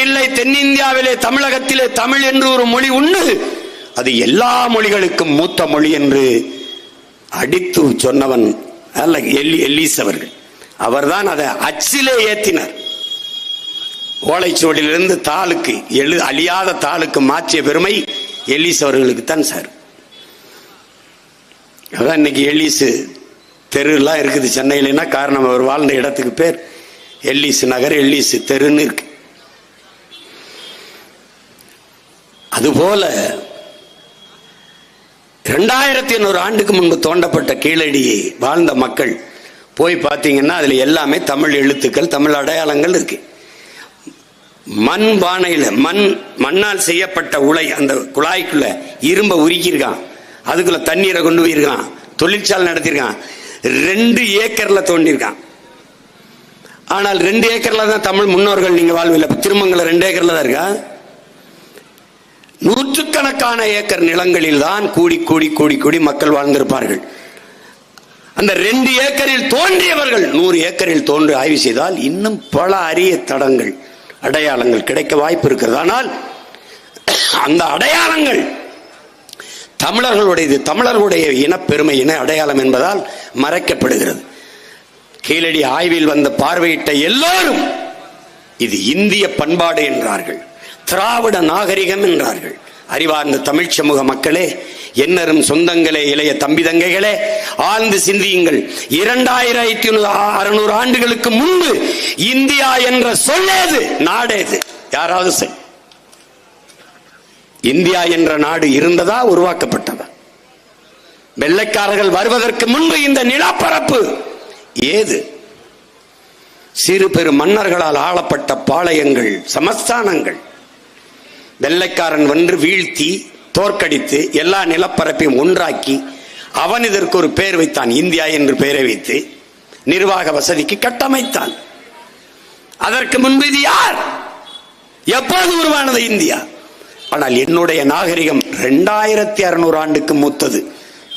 இல்லை தென்னிந்தியாவிலே தமிழகத்திலே தமிழ் என்று ஒரு மொழி உண்டு, அது எல்லா மொழிகளுக்கும் மூத்த மொழி என்று அடித்து சொன்னவன் அல்ல எல்லீஸ் அவர்கள். அவர்தான் அதை அச்சிலே ஏத்தினார். ஓலைச்சுவடியிலிருந்து தாளுக்கு அழியாத தாளுக்கு மாற்றிய பெருமை எல்லீஸ் அவர்களுக்கு தான் சார். அதான் இன்னைக்கு எல்லீஸ் தெருலாம் இருக்குது சென்னையிலன்னா காரணம் அவர் வாழ்ந்த இடத்துக்கு பேர் எல்லீஸ் நகர், எல்லீஸ் தெருன்னு இருக்கு. அதுபோல 2800 ஆண்டுக்கு முன்பு தோண்டப்பட்ட கீழடியை வாழ்ந்த மக்கள் போய் பார்த்தீங்கன்னா அதுல எல்லாமே தமிழ் எழுத்துக்கள், தமிழ் அடையாளங்கள் இருக்கு. மண் பானையில மண்ணால் செய்யப்பட்ட உலை, அந்த குழாய்க்குள்ள இரும்ப உருக்கியிருக்கான், அதுக்குள்ள தண்ணீரை கொண்டு போயிருக்கான், தொழிற்சாலை நடத்திருக்கான். 2 ஏக்கர்ல தோண்டிருக்கான். ஆனால் 2 ஏக்கர்ல தான் தமிழ் முன்னோர்கள் நீங்க வாழ்வில்லை. திருமங்கலம் 2 ஏக்கர்ல தான் இருக்கா. நூற்றுக்கணக்கான ஏக்கர் நிலங்களில் தான் கூடி கூடி கூடி கூடி மக்கள் வாழ்ந்திருப்பார்கள். அந்த 2 ஏக்கரில் தோன்றியவர்கள் 100 ஏக்கரில் தோன்றி ஆய்வு செய்தால் இன்னும் பல அரிய தடங்கள், அடையாளங்கள் கிடைக்க வாய்ப்பு இருக்கிறது. ஆனால் அந்த அடையாளங்கள் தமிழர்களுடையது, தமிழர்களுடைய இனப்பெருமை, இன அடையாளம் என்பதால் மறைக்கப்படுகிறது. கீழடி ஆய்வில் வந்த பார்வையிட்ட எல்லோரும் இது இந்திய பண்பாடு என்றார்கள், திராவிட நாகரிகம் என்றார்கள். அறிவார்ந்த தமிழ் சமூக மக்களே, என்னரும் சொந்தங்களே, இளைய தம்பி தங்கைகளே, ஆழ்ந்து சிந்தியுங்கள். 2600 ஆண்டுகளுக்கு முன்பு இந்தியா என்ற சொல்லேது, நாடேது? யாராவது சொல். இந்தியா என்ற நாடு இருந்ததா, உருவாக்கப்பட்டதா? வெள்ளைக்காரர்கள் வருவதற்கு முன்பு இந்த நிலப்பரப்பு ஏது? சிறு பெரு மன்னர்களால் ஆளப்பட்ட பாளையங்கள், சமஸ்தானங்கள். வெள்ளைக்காரன் வென்று வீழ்த்தி தோற்கடித்து எல்லா நிலப்பரப்பையும் ஒன்றாக்கி அவன் இதற்கு ஒரு பெயர் வைத்தான், இந்தியா என்று பெயரை வைத்து நிர்வாக வசதிக்கு கட்டமைத்தான். அதற்கு முன்பு இது யார்? எப்போது உருவானது இந்தியா? ஆனால் என்னுடைய நாகரிகம் 2600 ஆண்டுக்கு மூத்தது.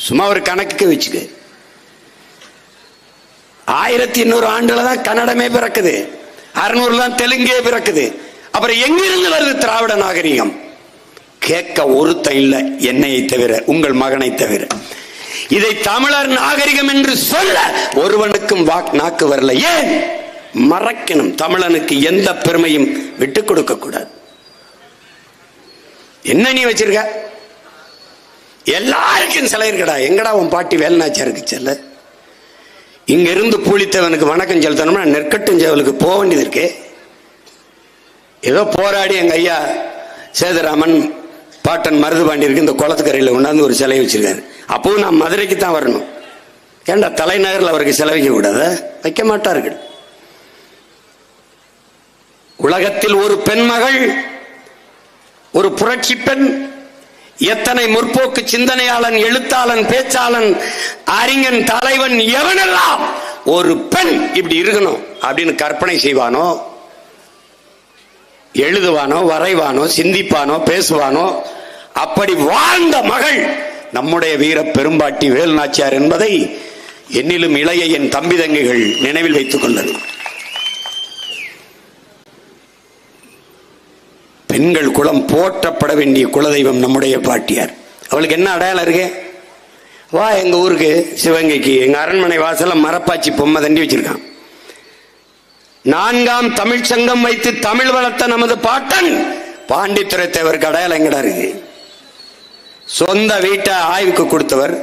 சும்மா ஒரு கணக்குக்கு வச்சுக்க. 1800 ஆண்டுல தான் கன்னடமே பிறக்குது, 600 தான் தெலுங்கே பிறக்குது. அப்புறம் எங்கிருந்து வருது திராவிட நாகரிகம்? கேட்க ஒருத்தன் இல்ல, என்னையை தவிர, உங்கள் மகனை தவிர. இதை தமிழர் நாகரிகம் என்று சொல்ல ஒருவனுக்கும் நாக்கு வரல. ஏன்? மறக்கணும். தமிழனுக்கு எந்த பெருமையும் விட்டுக் கொடுக்க கூடாது. என்ன நீ வச்சிருக்க? எல்லாருக்கும் சிலை இருக்கடா. எங்கடா உன் பாட்டி வேலுநாச்சியாருக்கு செல்ல? இங்க இருந்து பூலித்தவனுக்கு வணக்கம் செலுத்தணும்னா நெற்கட்டுஞ்சேவலுக்கு போக வேண்டியது இருக்கே. ஏதோ போராடி எங்க ஐயா சேதுராமன் பாட்டன் மருதுபாண்டியருக்கு இந்த குளத்துக்கரையில் கொண்டாந்து ஒரு சிலை வச்சிருக்காரு. அப்பவும் நான் மதுரைக்கு தான் வரணும். ஏண்டா தலைநகரில் அவருக்கு சிலை வைக்க கூடாத? வைக்க மாட்டார்கள். உலகத்தில் ஒரு பெண்மகள், ஒரு புரட்சி பெண், எத்தனை முற்போக்கு சிந்தனையாளன், எழுத்தாளன், பேச்சாளன், அறிஞன், தலைவன், எவனெல்லாம் ஒரு பெண் இப்படி இருக்கணும் அப்படின்னு கற்பனை செய்வானோ, எழுதுவானோ, வரைவானோ, சிந்திப்பானோ, பேசுவானோ, அப்படி வாழ்ந்த மகள் நம்முடைய வீர பெரும்பாட்டி வேலுநாச்சியார் என்பதை என்னிலும் இளைய என் தம்பி தங்கைகள் நினைவில் வைத்துக் கொண்டது. பெண்கள் குலம் போற்றப்பட வேண்டிய குலதெய்வம் நம்முடைய பாட்டியார். அவளுக்கு என்ன அடையாளம் இருக்கு? வா எங்க ஊருக்கு சிவகங்கைக்கு, எங்க அரண்மனை வாசல மரப்பாச்சி பொம்மை தண்டி வச்சிருக்கான். 4ஆம் தமிழ் சங்கம் வைத்து தமிழ் வளர்த்த நமது பாட்டன் பாண்டித்துரை தேவருக்கு அடையாளம் எங்கடா இருக்கு? சொந்த வீட்டை ஆய்வுக்கு கொடுத்தவர்.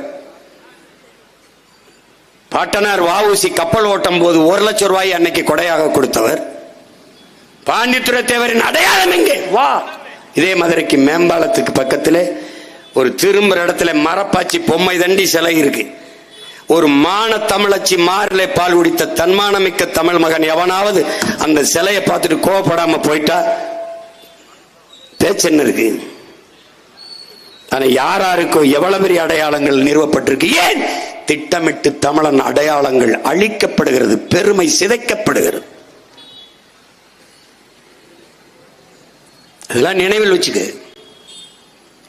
பாட்டனார் வஉசி கப்பல் ஓட்டும் போது 1 லட்சம் ரூபாய் அன்னைக்கு கொடையாக கொடுத்தவர். பாண்டித்துரை தேவரின் அடையாளம் எங்கே? வா. இதே மதுரைக்கு மேம்பாலத்துக்கு பக்கத்தில் ஒரு திரும்புற இடத்துல மரப்பாச்சி பொம்மை தண்டி சிலை இருக்கு. ஒரு மான தமிழச்சி மாரிலே பால் குடித்த தன்மானமிக்க தமிழ் மகன் எவனாவது அந்த சிலையை பார்த்துட்டு கோவப்படாம போயிட்டா பேச்சு என்ன இருக்கு? ஆனா யாராருக்கோ எவ்வளவு பெரிய அடையாளங்கள் நிறுவப்பட்டிருக்கு. ஏன்? திட்டமிட்டு தமிழன் அடையாளங்கள் அழிக்கப்படுகிறது, பெருமை சிதைக்கப்படுகிறது. அதெல்லாம் நினைவில் வச்சுக்க.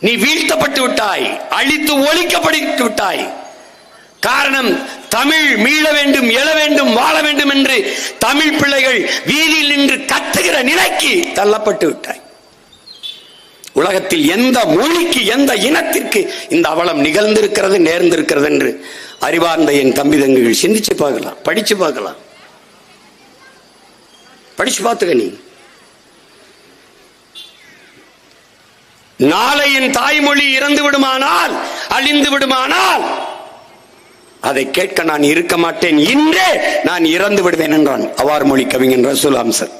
நீ வீழ்த்தப்பட்டு விட்டாய், அழித்து ஒழிக்கப்பட்டு விட்டாய். காரணம், தமிழ் மீள வேண்டும், எழ வேண்டும், வாழ வேண்டும் என்று தமிழ் பிள்ளைகள் வீதியில் நின்று கத்துகிற நிலைக்கு தள்ளப்பட்டு விட்டாய். உலகத்தில் எந்த மொழிக்கு, எந்த இனத்திற்கு இந்த அவலம் நிகழ்ந்திருக்கிறது, நேர்ந்திருக்கிறது என்று அறிவார்ந்த என் தம்பி தங்கைகள் சிந்திச்சு பார்க்கலாம், படிச்சு பார்க்கலாம். படிச்சு பார்த்துக்க. நீ நாளை என் தாய்மொழி இறந்து விடுமானால், அழிந்து விடுமானால் அதை கேட்க நான் இருக்க மாட்டேன், இன்றே நான் இறந்து விடுவேன் என்றான் அவார் மொழி கவிஞன் ரசூல் அம்சர்.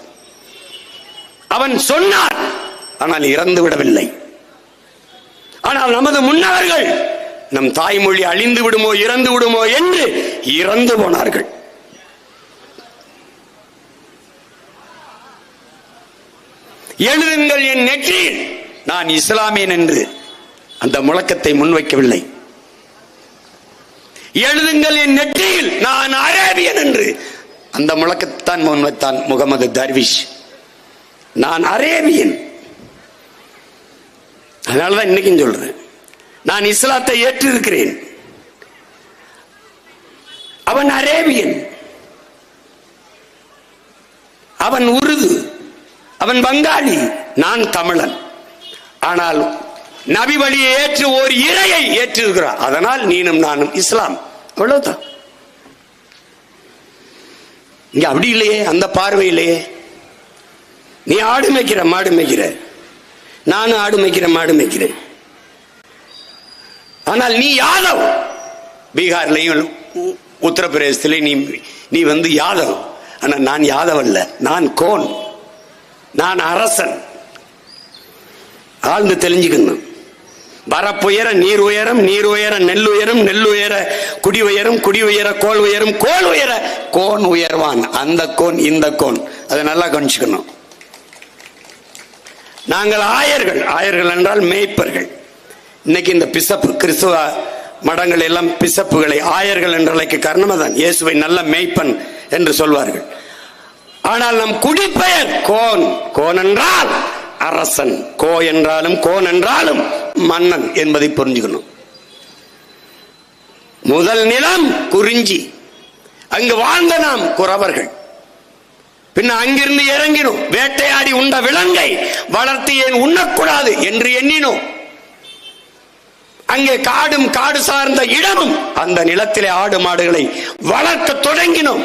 அவன் சொன்னான், ஆனால் இறந்து விடவில்லை. ஆனால் நமது முன்னவர்கள் நம் தாய்மொழி அழிந்து விடுமோ, இறந்து விடுமோ என்று இறந்து போனார்கள். எழுதுங்கள் என் நெற்றியில் நான் இஸ்லாமியன் என்று அந்த முழக்கத்தை முன்வைக்கவில்லை. எழுதுங்கள் என் நெற்றியில் நான் அரேபியன் என்று அந்த முழக்கத்தான் முன்வைத்தான் முகமது தர்விஷ். நான் அரேபியன். அதனாலதான் இன்னைக்கும் சொல்றேன், நான் இஸ்லாத்தை ஏற்றிருக்கிறேன். அவன் அரேபியன், அவன் உருது, அவன் வங்காளி, நான் தமிழன். ஆனால் நபி வழியை ஏற்று ஒரு இறையை ஏற்றிருக்கிறார். அதனால் நீனும் நானும் இஸ்லாம். அவ்வளவுதான். இங்க அப்படி இல்லையே, அந்த பார்வையிலேயே. நீ ஆடு மேய்க்கிற, மாடு மேய்க்கிற, நானும் ஆடு மேய்க்கிற, மாடு மேய்க்கிறேன். ஆனால் நீ யாதவ். பீகார்லையும் உத்தரப்பிரதேசத்திலையும் நீ வந்து யாதவ். ஆனா நான் யாதவ் அல்ல, நான் கோன், நான் அரசன். ஆழ்ந்து தெளிஞ்சுக்கணும். வரப்புயர நீர் உயரம், நீர் உயர நெல் உயரம், நெல் உயர குடி உயரம், குடி உயர கோல் உயரும், கோல் உயர கோன் உயர்வான். அந்த கோன் இந்த கோன், அதை நல்லா கவனிச்சுக்கணும். நாங்கள் ஆயர்கள். ஆயர்கள் என்றால் மேய்ப்பர்கள். இன்னைக்கு இந்த பிசப்பு கிறிஸ்துவ மடங்கள் எல்லாம் பிசப்புகளை ஆயர்கள் என்று அழைக்க காரணம் தான். இயேசுவை நல்ல மேய்ப்பன் என்று சொல்வார்கள். ஆனால் நம் குடிப்பெயர் கோன். கோன் என்றால் அரசன், கோ என்றாலும் கோன் என்றாலும் மன்னன் என்பதை புரிஞ்சுக்கணும். முதல் நிலம் குறிஞ்சி, அங்கு வாழ்ந்த நாம் குறவர்கள். பின்ன அங்கிருந்து இறங்கினோம். வேட்டையாடி உண்ட விலங்கை வளர்த்து ஏன் உண்ணக்கூடாது என்று எண்ணினோம். அங்கே காடும் காடு சார்ந்த இடமும் அந்த நிலத்திலே ஆடு மாடுகளை வளர்க்க தொடங்கினோம்.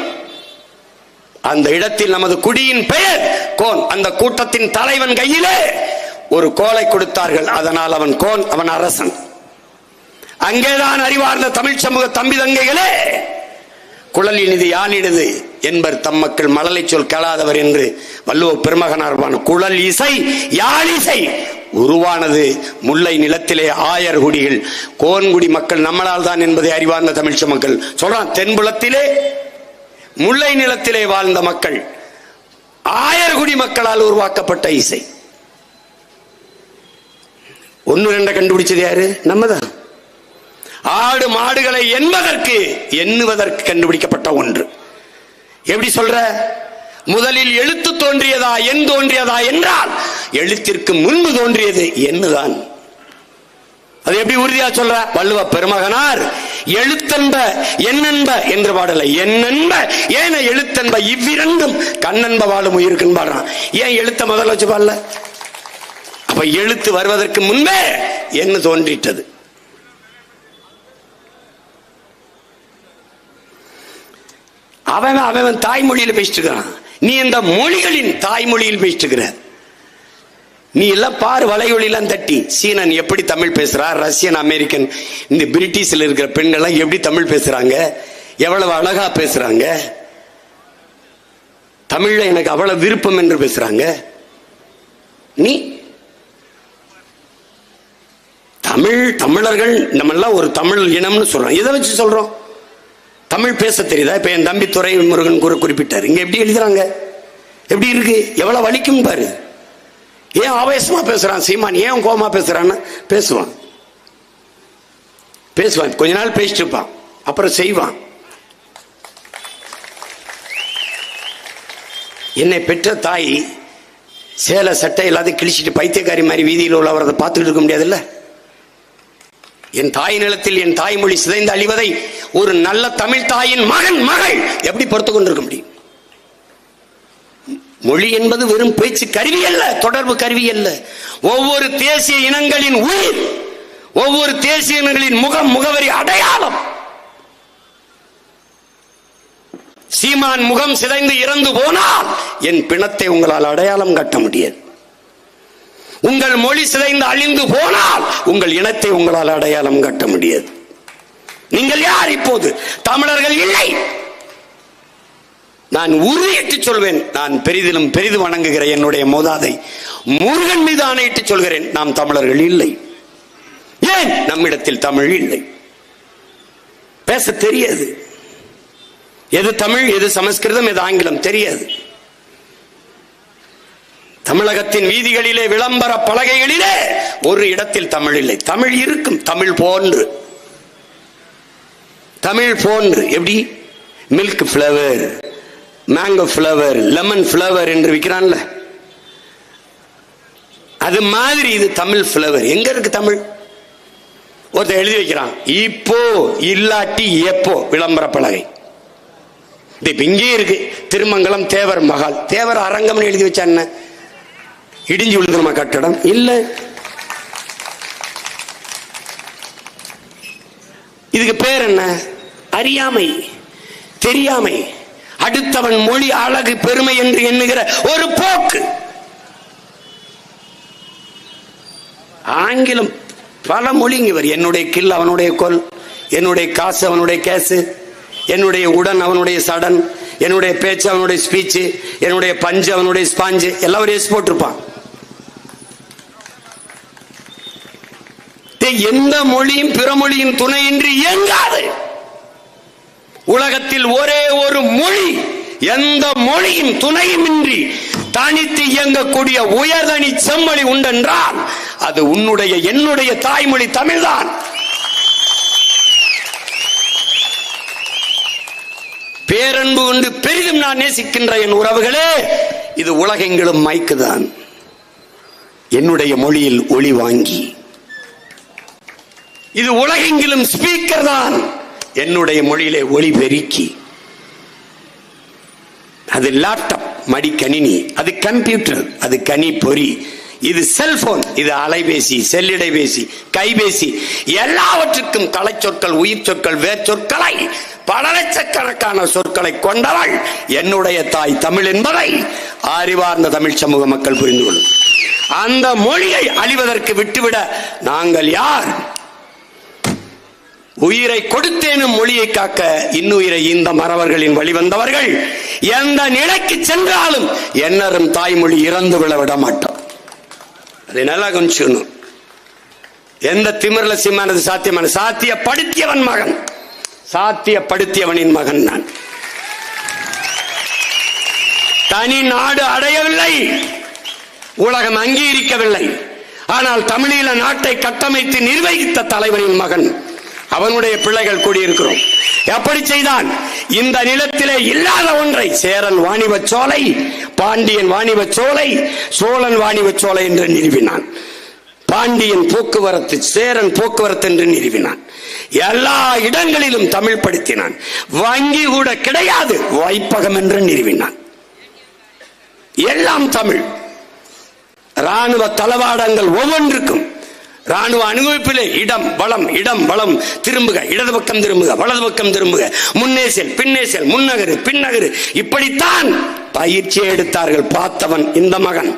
அந்த இடத்தில் நமது குடியின் பெயர் கோன். அந்த கூட்டத்தின் தலைவன் கையிலே ஒரு கோலை கொடுத்தார்கள். அதனால் அவன் கோன், அவன் அரசன். அங்கேதான் அறிவார்ந்த தமிழ் சமூக தம்பி தங்கைகளே, குழல் இனிது யானிடுது என்பர் தம் மக்கள் மழலை சொல் கேளாதவர் என்று வள்ளுவ பெருமகனார் குழல் இசை யாழிசை உருவானது முல்லை நிலத்திலே ஆயர் குடிகள், கோன்குடி மக்கள் நம்மளால் தான் என்பதை அறிவார்ந்த தமிழ் மக்கள் சொல்றான். தென்புலத்திலே முல்லை நிலத்திலே வாழ்ந்த மக்கள், ஆயர்குடி மக்களால் உருவாக்கப்பட்ட இசை. 1-2 கண்டுபிடிச்சது யாரு? நம்மதான். ஆடு மாடுகளை எண்ணுவதற்கு கண்டுபிடிக்கப்பட்ட ஒன்று. எப்படி சொல்ற? முதலில் எழுத்து தோன்றியதா எண் தோன்றியதா என்றால் எழுத்திற்கு முன்பு தோன்றியது எண்ணுதான். அது எப்படி உறுதியா சொல்ற? வள்ளுவ பெருமகனார் எழுத்தன்ப எண்ணன்ப என்று பாடலை. எண்ணன்ப ஏன எழுத்தன்ப இவ்விரண்டும் கண்ணன்ப வாழும் உயிருக்குன்னு பாடுறான். ஏன் எழுத்த முதல்ல வச்சு பாடல? அப்ப எழுத்து வருவதற்கு முன்பே என்ன தோன்றிட்டது. அவன் தாய்மொழியில் பேசிட்டு இருக்கிறான். நீ இந்த மொழிகளின் தாய்மொழியில் பேசிட்டு இருக்கிற. நீ எல்லாம் பாரு, வலையொலிலாம் தட்டி சீனன் எப்படி தமிழ் பேசுறா, ரஷ்யன், அமெரிக்கன், இந்த பிரிட்டிஷ்ல இருக்கிற பெண்கள் எப்படி தமிழ் பேசுறாங்க, எவ்வளவு அழகா பேசுறாங்க, தமிழ்ல எனக்கு அவ்வளவு விருப்பம் என்று பேசுறாங்க. நீ தமிழர்கள் நம்மெல்லாம் ஒரு தமிழ் இனம்னு சொல்றோம். எதை வச்சு சொல்றோம்? தமிழ் பேச தெரியுதா? இப்ப என் தம்பி துரை முருகன் குறிப்பிட்டார், இங்க எப்படி எழுதுறாங்க, எப்படி இருக்கு, எவ்வளவு வலிக்கும் பாரு. ஏன் ஆவேசமா பேசுறான் சீமான், ஏன் கோமா பேசுறான்னு பேசுவான், கொஞ்ச நாள் பேசிட்டு இருப்பான், அப்புறம் செய்வான். என்னை பெற்ற தாய் சேலை சட்டை எல்லாத்தையும் கிழிச்சிட்டு பைத்தியக்காரி மாதிரி வீதியில் உள்ளவரதை பார்த்துட்டு இருக்க முடியாதுல்ல. என் தாய் நிலத்தில் என் தாய்மொழி சிதைந்து அழிவதை ஒரு நல்ல தமிழ் தாயின் மகள் எப்படி பொறுத்து கொண்டிருக்க முடியும்? மொழி என்பது வெறும் பேச்சு கருவி அல்ல, தொடர்பு கருவி அல்ல. ஒவ்வொரு தேசிய இனங்களின் உயிர், ஒவ்வொரு தேசிய இனங்களின் முகவரி, அடையாளம். சீமான் முகம் சிதைந்து இறந்து போனால் என் பிணத்தை உங்களால் அடையாளம் காட்ட முடியாது. உங்கள் மொழி சிதைந்து அழிந்து போனால் உங்கள் இனத்தை உங்களால் அடையாளம் காட்ட முடியாது. நீங்கள் யார்? இப்போது தமிழர்கள் இல்லை. நான் உறுதியிட்டு சொல்வேன், நான் பெரிதிலும் பெரிது வணங்குகிற என்னுடைய மூதாதை முருகன் மீது ஆணையிட்டு சொல்கிறேன், நாம் தமிழர்கள் இல்லை. ஏன்? நம்மிடத்தில் தமிழ் இல்லை, பேச தெரியாது. எது தமிழ், எது சமஸ்கிருதம், எது ஆங்கிலம் தெரியாது. தமிழகத்தின் வீதிகளிலே, விளம்பர பலகைகளிலே ஒரு இடத்தில் தமிழ் இல்லை. தமிழ் இருக்கும், தமிழ் போன்று. எப்படி? Milk flower, mango flower, lemon flower என்று விற்கிறான்ல, அது மாதிரி இது தமிழ் ஃபிளவர். எங்க இருக்கு தமிழ்? ஒருத்தர் எழுதி வைக்கிறான், இப்போ இல்லாட்டி எப்போ, விளம்பர பலகை. இங்கே இருக்கு, திருமங்கலம் தேவர் மகால், தேவர் அரங்கம் எழுதி வச்சா என்ன? இடிஞ்சு விழுந்துருமா கட்டடம்? இல்ல. இதுக்கு பேர் என்ன? அறியாமை, தெரியாமை, அடுத்தவன் மொழி அழகு பெருமை என்று எண்ணுகிற ஒரு போக்கு. ஆங்கிலம் பல மொழிங்க வரும். என்னுடைய கில் அவனுடைய கொல், என்னுடைய காசு அவனுடைய கேசு, என்னுடைய உடன் அவனுடைய சடன், என்னுடைய பேச்சு அவனுடைய ஸ்பீச்சு, என்னுடைய பஞ்சு அவனுடைய ஸ்பாஞ்சு, எல்லாம் ஒரு எஸ் போட்டிருப்பான். எந்த மொழியும் பிற மொழியின் துணையின்றி இயங்காது. உலகத்தில் ஒரே ஒரு மொழி எந்த மொழியின் துணையுமின்றி தனித்து இயங்கக்கூடிய உயர்தனி செம்மொழி உண்டென்றால் அது உன்னுடைய என்னுடைய தாய்மொழி தமிழ்தான். பேரன்பு கொண்டு பெரிதும் நான் நேசிக்கின்ற என் உறவுகளே, இது உலகெங்கிலும் மைக்குதான். என்னுடைய மொழியில் ஒளி வாங்கி, இது உலகெங்கிலும் ஸ்பீக்கர் தான். என்னுடைய மொழியிலே ஒளி பெருக்கி, அது லேப்டாப், மடிக்கணினி, அது கம்ப்யூட்டர், அது கணிப்பொறி, இது செல்போன், இது அலைபேசி, செல்லிடைபேசி, கைபேசி, எல்லாவற்றுக்கும் கலைச்சொற்கள், உயிர் சொற்கள், வேர்ச்சொற்களை, பல லட்சக்கணக்கான சொற்களை கொண்டவள் என்னுடைய தாய் தமிழ் என்பதை அறிவார்ந்த தமிழ் சமூக மக்கள் புரிந்து கொள்ளும். அந்த மொழியை அழிவதற்கு விட்டுவிட நாங்கள் யார்? உயிரை கொடுத்தேனும் மொழியை காக்க இன்னுயிரை இந்த மறவர்களின் வழிவந்தவர்கள் எந்த நிலைக்கு சென்றாலும் என்னரும் தாய்மொழி இறந்து விட மாட்டோம். அதை நல்லா கொஞ்சம். எந்த திமிர்ல சிம்மானது சாத்தியமான? சாத்தியப்படுத்தியவன் மகன், சாத்தியப்படுத்தியவனின் மகன் நான். தனி நாடு அடையவில்லை, உலகம் அங்கீகரிக்கவில்லை. ஆனால் தமிழீழ நாட்டை கட்டமைத்து நிர்வகித்த தலைவனின் மகன், அவனுடைய பிள்ளைகள் கூடியிருக்கிறோம். எப்படி செய்தான்? இந்த நிலத்திலே இல்லாத ஒன்றை சேரன் வாணிபச் சோலை, பாண்டியன் வாணிபச் சோலை, சோழன் வாணிபச் சோலை என்று நிறுவினான். பாண்டியன் போக்குவரத்து, சேரன் போக்குவரத்து என்று நிறுவினான். எல்லா இடங்களிலும் தமிழ் படுத்தினான். வங்கி கூட கிடையாது, வைப்பகம் என்று நிறுவினான். எல்லாம் தமிழ். ராணுவ தளவாடங்கள் ஒவ்வொன்றுக்கும் ராணுவ அனுபவிப்பிலே இடம் வளம், இடம் வளம், திரும்புக, இடது பக்கம் திரும்புக, வலது பக்கம் திரும்புக, முன்னே செல், பின்னே செல், முன்னகரு, பின்னகரு, இப்படித்தான் பயிற்சி எடுத்தார்கள். பார்த்தவன் இந்த மகன்.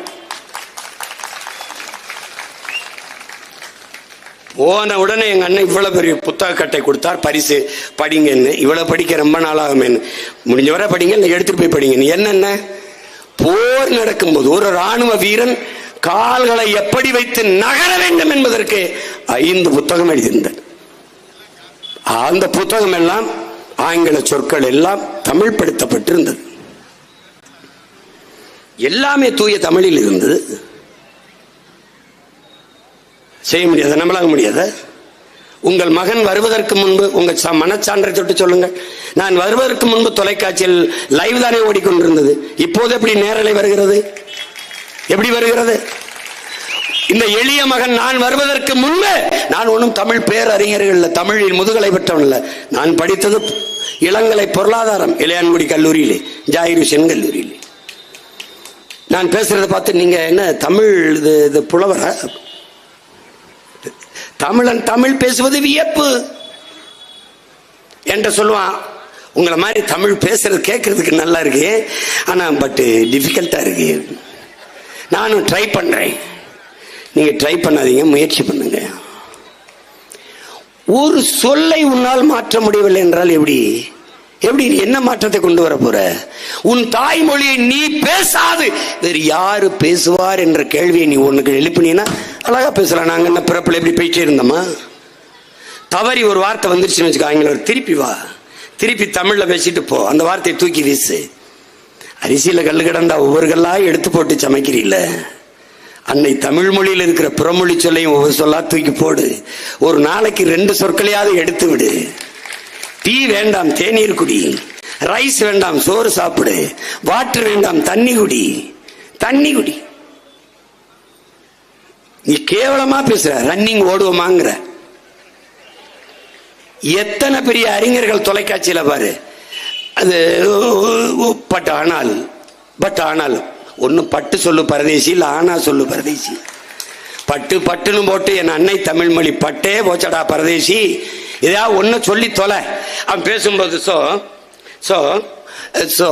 போன உடனே எங்க அண்ணன் இவ்வளவு பெரிய புத்தக கட்டை கொடுத்தார், பரிசு படிங்கன்னு. இவ்வளவு படிக்க ரொம்ப நாளாகுமேன்னு, முடிஞ்ச வரை படிங்க, இல்லை எடுத்துட்டு போய் படிங்கன்னு. என்னென்ன போர் நடக்கும்போது ஒரு ராணுவ வீரன் கால்களை எப்படி வைத்து நகர வேண்டும் என்பதற்கு 5 புத்தகம் எழுதியிருந்தார். அந்த புத்தகம் எல்லாம் ஆங்கில சொற்கள் எல்லாம் தமிழ் படுத்தப்பட்டிருந்தது. எல்லாமே தூய தமிழில் இருந்தது. செய்ய முடியாத, நம்மளாக முடியாத. உங்கள் மகன் வருவதற்கு முன்பு உங்க மனச்சான்றை தொட்டு சொல்லுங்கள். நான் வருவதற்கு முன்பு தொலைக்காட்சியில் லைவ் தானே ஓடிக்கொண்டிருந்தது. இப்போது எப்படி நேரலை வருகிறது? எப்படி வருகிறது? இந்த எளிய மகன் நான் வருவதற்கு முன்பு, நான் ஒன்றும் தமிழ் பேரறிஞர்கள் இல்லை, தமிழில் முதுகலை பெற்றவன் இல்லை. நான் படித்தது இளங்கலை பொருளாதாரம் இளையான்குடி கல்லூரியிலே, ஜாயிர் ஹுசேன் கல்லூரியிலே. நான் பேசுறதை பார்த்து நீங்க என்ன தமிழ் இது புலவரா? தமிழன் தமிழ் பேசுவது வியப்பு என்று சொல்லுவான். உங்களை மாதிரி தமிழ் பேசுறது கேட்கறதுக்கு நல்லா இருக்கு, ஆனா பட் டிஃபிகல்ட்டா இருக்கு. நானும் ட்ரை பண்றேன், நீங்க ட்ரை பண்ணாதீங்க, முயற்சி பண்ணுங்க. ஒரு சொல்லை உன்னால் மாற்ற முடியவில்லை என்றால் எப்படி எப்படி என்ன மாற்றத்தை கொண்டு வர போற? உன் தாய்மொழியை நீ பேசாது வேறு யாரு பேசுவார் என்ற கேள்வியை நீ உனக்கு எழுப்பினா அழகா பேசலாம். நாங்க என்ன பிறப்பில் எப்படி போயிட்டே இருந்தோமா? தவறி ஒரு வார்த்தை வந்துருச்சுன்னு வச்சுக்கோ, ஆங்கிலம் திருப்பி வா, திருப்பி தமிழ்ல பேசிட்டு போ, அந்த வார்த்தையை தூக்கி வீசு. அரிசியில கல்லு கிடந்தா ஒவ்வொரு கல்லா எடுத்து போட்டு சமைக்கிறீல்ல, அன்னை தமிழ் மொழியில் இருக்கிற புறமொழி சொல்லையும் ஒவ்வொரு சொல்லா தூக்கி போடு. ஒரு நாளைக்கு 2 சொற்களையாவது எடுத்து விடு. டீ வேண்டாம் தேநீர் குடி, ரைஸ் வேண்டாம் சோறு சாப்பிடு, வாட்டர் வேண்டாம் தண்ணி குடி, தண்ணி குடி. நீ கேவலமா பேசுற, ரன்னிங் ஓடுவோமாங்கிற. எத்தனை பெரிய அறிஞர்கள் தொலைக்காட்சியில பாரு. அது பட் ஆனால் ஒன்னு பட்டு சொல்லு பரதேசி, இல்ல ஆனா சொல்லு பரதேசி. பட்டு பட்டுன்னு போட்டு என் அன்னை தமிழ் மொழி பட்டே போச்சடா பரதேசி, ஏதாவது ஒன்னு சொல்லி தொலை. அவன் பேசும்போது சோ சோ சோ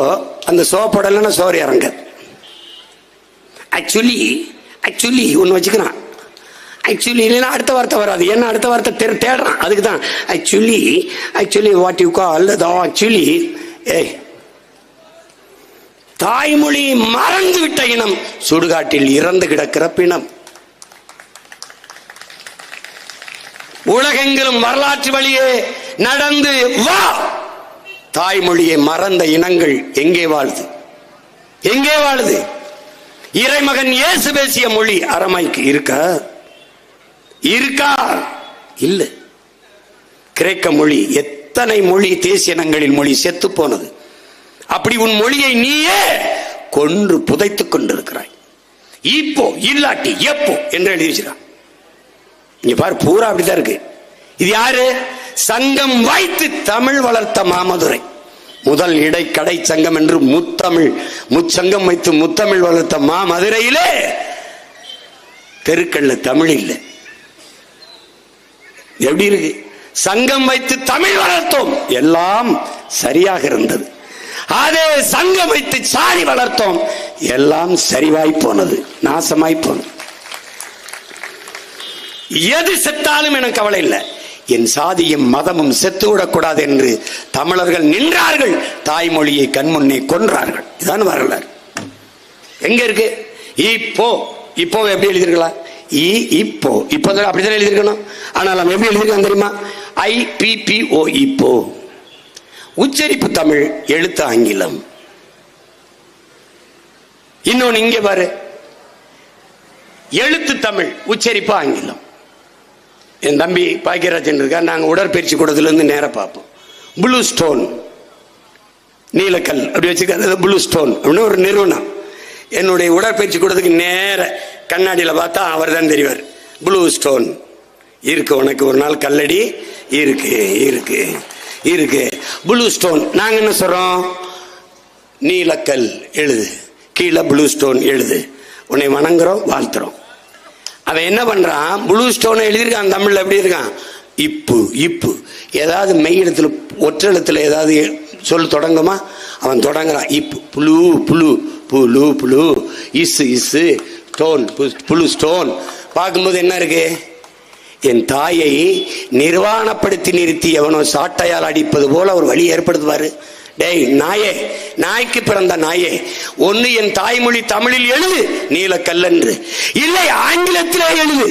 அந்த சோ போடலன்னா சோறு இறங்க. ஆக்சுவலி ஒன்னு வச்சுக்கிறான். ஆக்சுவலி இல்லைன்னா அடுத்த வார்த்தை வராது, ஏன்னா அடுத்த வார்த்தை தேடுறான். அதுக்கு தான் actually what you call actually. தாய்மொழி மறந்து விட்ட இனம் சுடுகாட்டில் இறந்து கிடக்கிற பிணம். உலகெங்கிலும் வரலாற்று வழியே நடந்து வா. தாய்மொழியை மறந்த இனங்கள் எங்கே வாழுது? எங்கே வாழுது? இறைமகன் இயேசு பேசிய மொழி அரமாய்க்கு இருக்கா? இல்ல. கிரேக்க மொழி, எத்தனை மொழி தேசிய இனங்களின் மொழி செத்து போனது. அப்படி உன் மொழியை நீயே கொன்று புதைத்துக் கொண்டிருக்கிறாய். இப்போ இல்லாட்டி எப்போ என்று எழுதி வச்சிருக்கான். இங்க பாரு, பூரா அப்படிதான் இருக்கு. இது யாரு? சங்கம் வைத்து தமிழ் வளர்த்த மாமதுரை. முதல் இடைக்கடை சங்கம் என்று முச்சங்கம் வைத்து முத்தமிழ் வளர்த்த மாமதுரையிலே தெருக்கள்ல தமிழ் இல்லை. எப்படி இருக்கு? சங்கம் வைத்து தமிழ் வளர்த்தோம், எல்லாம் சரியாக இருந்தது. அதே சங்கம் வைத்து சாதி வளர்த்தோம், எல்லாம் சரிவாய் போனது, நாசமாய் போனது. எது செத்தாலும் எனக்கு கவலை இல்லை, என் சாதியும் மதமும் செத்துவிடக்கூடாது என்று தமிழர்கள் நின்றார்கள். தாய்மொழியை கண்முன்னே கொன்றார்கள். இதுதான் வரலாறு. எங்க இருக்கு? இப்போ எப்படி எழுதிருக்கலாம்? இப்போதான் அப்படிதான் எழுதிருக்கணும். ஆனால் நம்ம எப்படி எழுதிருக்கோம் தெரியுமா? IPPO. இப்போ உச்சரிப்பு தமிழ், எழுத்து ஆங்கிலம். இன்னொன்னு இங்கே பாரு, எழுத்து தமிழ், உச்சரிப்பு ஆங்கிலம். என் தம்பி பாக்கியராஜன் இருக்கா, நாங்கள் உடற்பயிற்சி கூடத்துல இருந்து நேரம் பார்ப்போம். ப்ளூ ஸ்டோன், நீலக்கல் அப்படி வச்சுக்க, ப்ளூ ஸ்டோன் அப்படின்னு ஒரு நிறுவனம். என்னுடைய உடற்பயிற்சி கூடத்துக்கு நேர கண்ணாடியில் பார்த்தா அவர் தான் தெரிவார். ப்ளூ ஸ்டோன் இருக்கு, உனக்கு ஒரு நாள் கல்லடி இருக்கு. Blue stone. நாங்க என்ன சொல்றோம்? நீலக்கல் எழுது, கீழே ப்ளூ ஸ்டோன் எழுது, உன்னை வணங்குறோம், வாழ்த்துறோம். அவன் என்ன பண்றான்? ப்ளூ ஸ்டோன் எழுதியிருக்கான். தமிழ்ல எப்படி இருக்கான்? இப்பு. ஏதாவது மெய் எழுத்துல ஒற்றெழுத்துல ஏதாவது சொல் தொடங்குமா? அவன் தொடங்குறான். இப்பு, புளு, இசு, ஸ்டோன், புளு ஸ்டோன். பார்க்கும்போது என்ன இருக்கு? என் தாயை நிர்வாணப்படுத்தி நிறுத்தி எவனோ சாட்டையால் அடிப்பது போல ஒரு வழி ஏற்படுத்துவாரு. டேய் நாயே, நாய்க்கு பிறந்த நாயே, ஒன்னு என் தாய்மொழி தமிழில் எழுது நீலக்கல்லன்று, இல்லை ஆங்கிலத்திலே எழுது.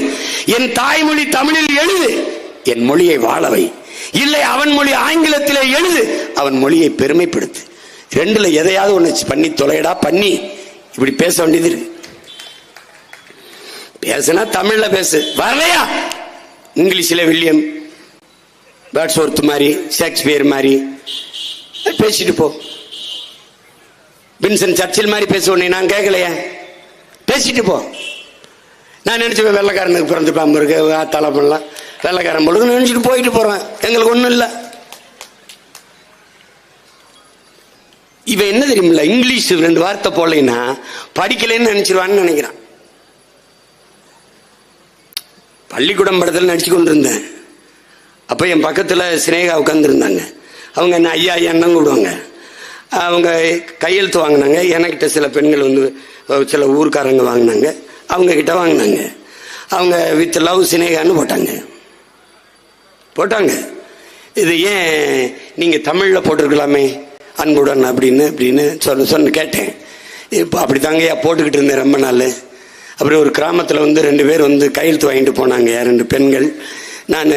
என் தாய்மொழி தமிழில் எழுது, என் மொழியை வாழவை. இல்லை அவன் மொழி ஆங்கிலத்திலே எழுது, அவன் மொழியை பெருமைப்படுத்து. ரெண்டுல எதையாவது ஒண்ணு பண்ணி தொலைடா. பண்ணி இப்படி பேச வேண்டியது இருக்கு. பேசுனா தமிழ்ல பேசு, வரலையா இங்கிலீஷ்ல வில்லியம் பேட்ஸ்வொர்த் மாதிரி, ஷேக்ஸ்பியர் மாதிரி பேசிட்டு போ. வின்சன் சர்ச்சில் மாதிரி பேசுவோம். நான் கேட்கலையா, பேசிட்டு போ. நான் நினைச்சு வெள்ளைக்காரனுக்கு பிறந்து பாம்பு இருக்கு தலை பண்ணலாம், வெள்ளைக்காரன் பொழுது நினைச்சிட்டு போயிட்டு போறேன். எங்களுக்கு ஒண்ணும் இல்லை. இவன் என்ன தெரியுமில்ல, இங்கிலீஷ் 2 வார்த்தை போடலைன்னா படிக்கலைன்னு நினைச்சிருவான்னு நினைக்கிறான். பள்ளிக்கூடம் படத்தில் நடிச்சு கொண்டிருந்தேன். அப்போ என் பக்கத்தில் சினேகா உட்காந்துருந்தாங்க. அவங்க என்ன ஐயா ஐயான்னு கூடுவாங்க. அவங்க கையெழுத்து வாங்கினாங்க. எனக்கிட்ட சில பெண்கள் வந்து சில ஊர்க்காரங்க வாங்கினாங்க, அவங்க கிட்ட வாங்கினாங்க. அவங்க வித் லவ் சினேகான்னு போட்டாங்க. இது ஏன் நீங்கள் தமிழில் போட்டிருக்கலாமே அன்புடன் அப்படின்னு சொன்ன கேட்டேன். இப்போ அப்படி தாங்கய்யா போட்டுக்கிட்டு இருந்தேன் ரொம்ப நாள். அப்புறம் ஒரு கிராமத்தில் வந்து 2 பேர் வந்து கையெழுத்து வாங்கிட்டு போனாங்க, 2 பெண்கள். நான்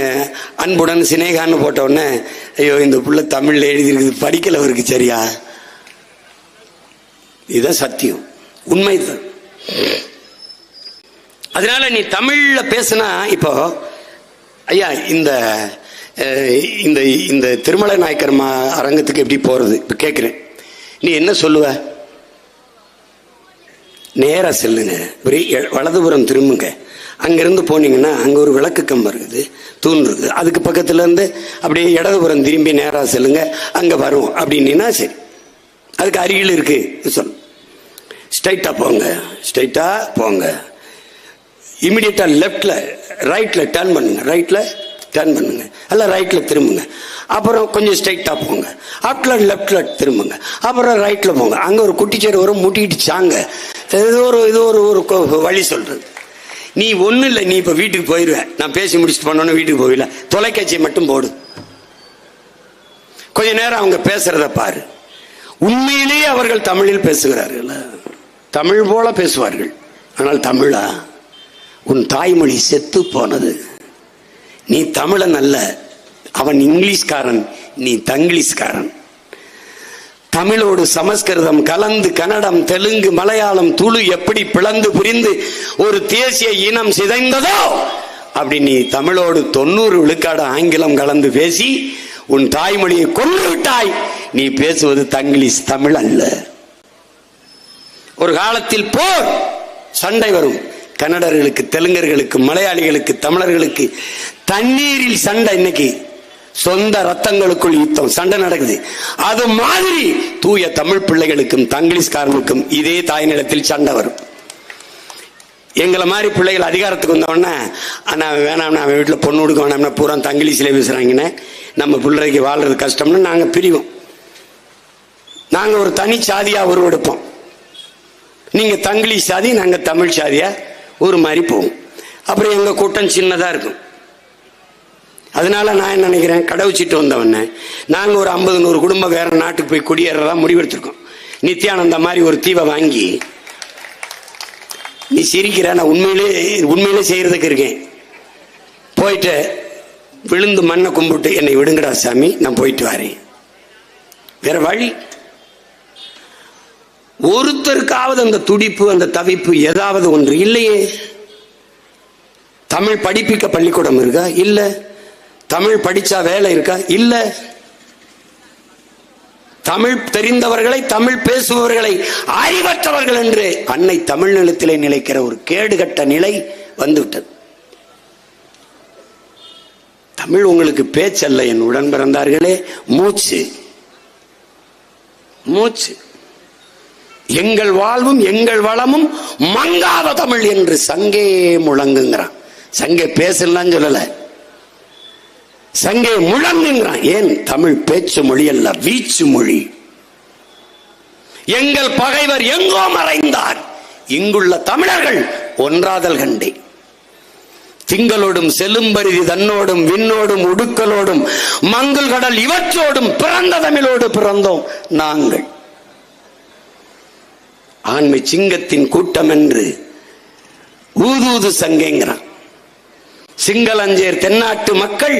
அன்புடன் சினேகான்னு போட்ட உடனே, ஐயோ இந்த புள்ள தமிழில் எழுதியிருக்குது, படிக்கல அவருக்கு சரியா. இதுதான் சத்தியம், உண்மைதான். அதனால நீ தமிழ்ல பேசுனா, இப்போ ஐயா இந்த இந்த இந்த திருமலை நாயக்கர் அரங்கத்துக்கு எப்படி போறது இப்ப கேட்கிறேன். நீ என்ன சொல்லுவ? நேரா செல்லுங்க, வலதுபுறம் திரும்புங்க. அங்கிருந்து போனீங்கன்னா அங்க ஒரு விளக்கு கம்பம் இருக்குது, தூண் இருக்குது. அதுக்கு பக்கத்துல இருந்து அப்படியே இடதுபுறம் திரும்பி நேரா செல்லுங்க, அங்க வரும் அப்படின்னா சரி. அதுக்கு அருகில் இருக்கு சொல்லு. ஸ்ட்ரைட்டா போங்க. இமிடியேட்டா லெப்ட்ல ரைட்ல டர்ன் பண்ணுங்க, அல்ல ரைட்ல திரும்புங்க. அப்புறம் கொஞ்சம் ஸ்ட்ரைட்டா போங்க, அப்ல லெப்ட்ல திரும்புங்க, அப்புறம் ரைட்ல போங்க. அங்க ஒரு குட்டிச்சேரி வரும், முட்டிக்கிட்டு சாங்க. இது ஒரு வழி சொல்றது. நீ ஒன்னும் இல்லை, நீ இப்ப வீட்டுக்கு போயிருவ. நான் பேசி முடிச்சுட்டு போனோன்னு வீட்டுக்கு போயில, தொலைக்காட்சியை மட்டும் போடு. கொஞ்ச நேரம் அவங்க பேசுறத பாரு. உண்மையிலேயே அவர்கள் தமிழில் பேசுகிறார்கள், தமிழ் போல பேசுவார்கள். ஆனால் தமிழா? உன் தாய்மொழி செத்து போனது. நீ தமிழன் அல்ல, அவன் இங்கிலீஷ்காரன், நீ தங்கிலீஷ்காரன். தமிழோடு சமஸ்கிருதம் கலந்து கன்னடம், தெலுங்கு, மலையாளம், துளு எப்படி பிளந்து புரிந்து ஒரு தேசிய இனம் சிதைந்ததோ, அப்படி நீ தமிழோடு 90 விழுக்காடு ஆங்கிலம் கலந்து பேசி உன் தாய்மொழியை கொண்டு விட்டாய். நீ பேசுவது தங்கிலீஷ், தமிழ் அல்ல. ஒரு காலத்தில் போர், சண்டை வரும். கன்னடர்களுக்கு, தெலுங்கர்களுக்கு, மலையாளிகளுக்கு, தமிழர்களுக்கு தண்ணீரில் சண்டை. இன்னைக்கு சொந்த ரத்தங்களுக்குள் யுத்தம், சண்டை நடக்குது. அது மாதிரி தூய தமிழ் பிள்ளைகளுக்கும் தங்கிலீஷ்காரனுக்கும் இதே தாய் நிலத்தில் சண்டை வரும். எங்களை மாதிரி பிள்ளைகள் அதிகாரத்துக்கு வந்தவொடனே வேணாம், அவன் வீட்டில் பொண்ணு கொடுக்க வேணாம்னா பூரா தங்கிலீஷ்ல பேசுறாங்கன்னு, நம்ம பிள்ளைக்கு வாழ்றது கஷ்டம்னு நாங்கள் பிரிவோம். நாங்கள் ஒரு தனி சாதியா உருவெடுப்போம். நீங்க தங்கிலீஷ் சாதி, நாங்க தமிழ் சாதியா ஒரு மாதிரி போகும். அப்புறம் எங்க கூட்டம் சின்னதா இருக்கும். அதனால நான் என்ன நினைக்கிறேன், கடவுச்சிட்டு வந்தவன நாங்க ஒரு 50-100 குடும்பம் வேற நாட்டுக்கு போய் குடியேறதா முடிவெடுத்திருக்கோம். நித்யானந்தா மாதிரி ஒரு தீவை வாங்கி. நீ சிரிக்கிற, நான் உண்மையிலே செய்யறதுக்கு இருக்கேன். போயிட்டு விழுந்து மண்ணை கும்பிட்டு என்னை விடுங்கடா சாமி, நான் போயிட்டு வரேன். வேற வழி ஒருத்தருக்காவது அந்த துடிப்பு, அந்த தவிப்பு ஏதாவது ஒன்று இல்லையே. தமிழ் படிப்பிக்க பள்ளிக்கூடம் இருக்கா? இல்ல. தமிழ் படிச்சா வேலை இருக்கா? இல்ல. தமிழ் தெரிந்தவர்களை, தமிழ் பேசுபவர்களை அறிவற்றவர்கள் என்று அன்னை தமிழ் நிலத்திலே நிலைக்கிற ஒரு கேடுகட்ட நிலை வந்துவிட்டது. தமிழ் உங்களுக்கு பேச்சல்ல என் உடன் பிறந்தார்களே, மூச்சு. எங்கள் வாழ்வும் எங்கள் வளமும் மங்காத தமிழ் என்று சங்கே முழங்குங்கிறான். சங்கே பேசலாம் சொல்லல, சங்கே முழங்குங்கிறான். ஏன்? தமிழ் பேச்சு மொழி அல்ல, வீச்சு மொழி. எங்கள் பகைவர் எங்கோ மறைந்தார், இங்குள்ள தமிழர்கள் ஒன்றாதல் கண்டே. திங்களோடும் செல்லும்பரிதி தன்னோடும் விண்ணோடும் உடுக்கலோடும் மங்கள் கடல் இவற்றோடும் பிறந்த தமிழோடு பிறந்தோம் நாங்கள். ஆண்மை சிங்கத்தின் கூட்டம் என்று ஊதூது சங்கேங்கிறான். சிங்களஞ்சேர் தென்னாட்டு மக்கள்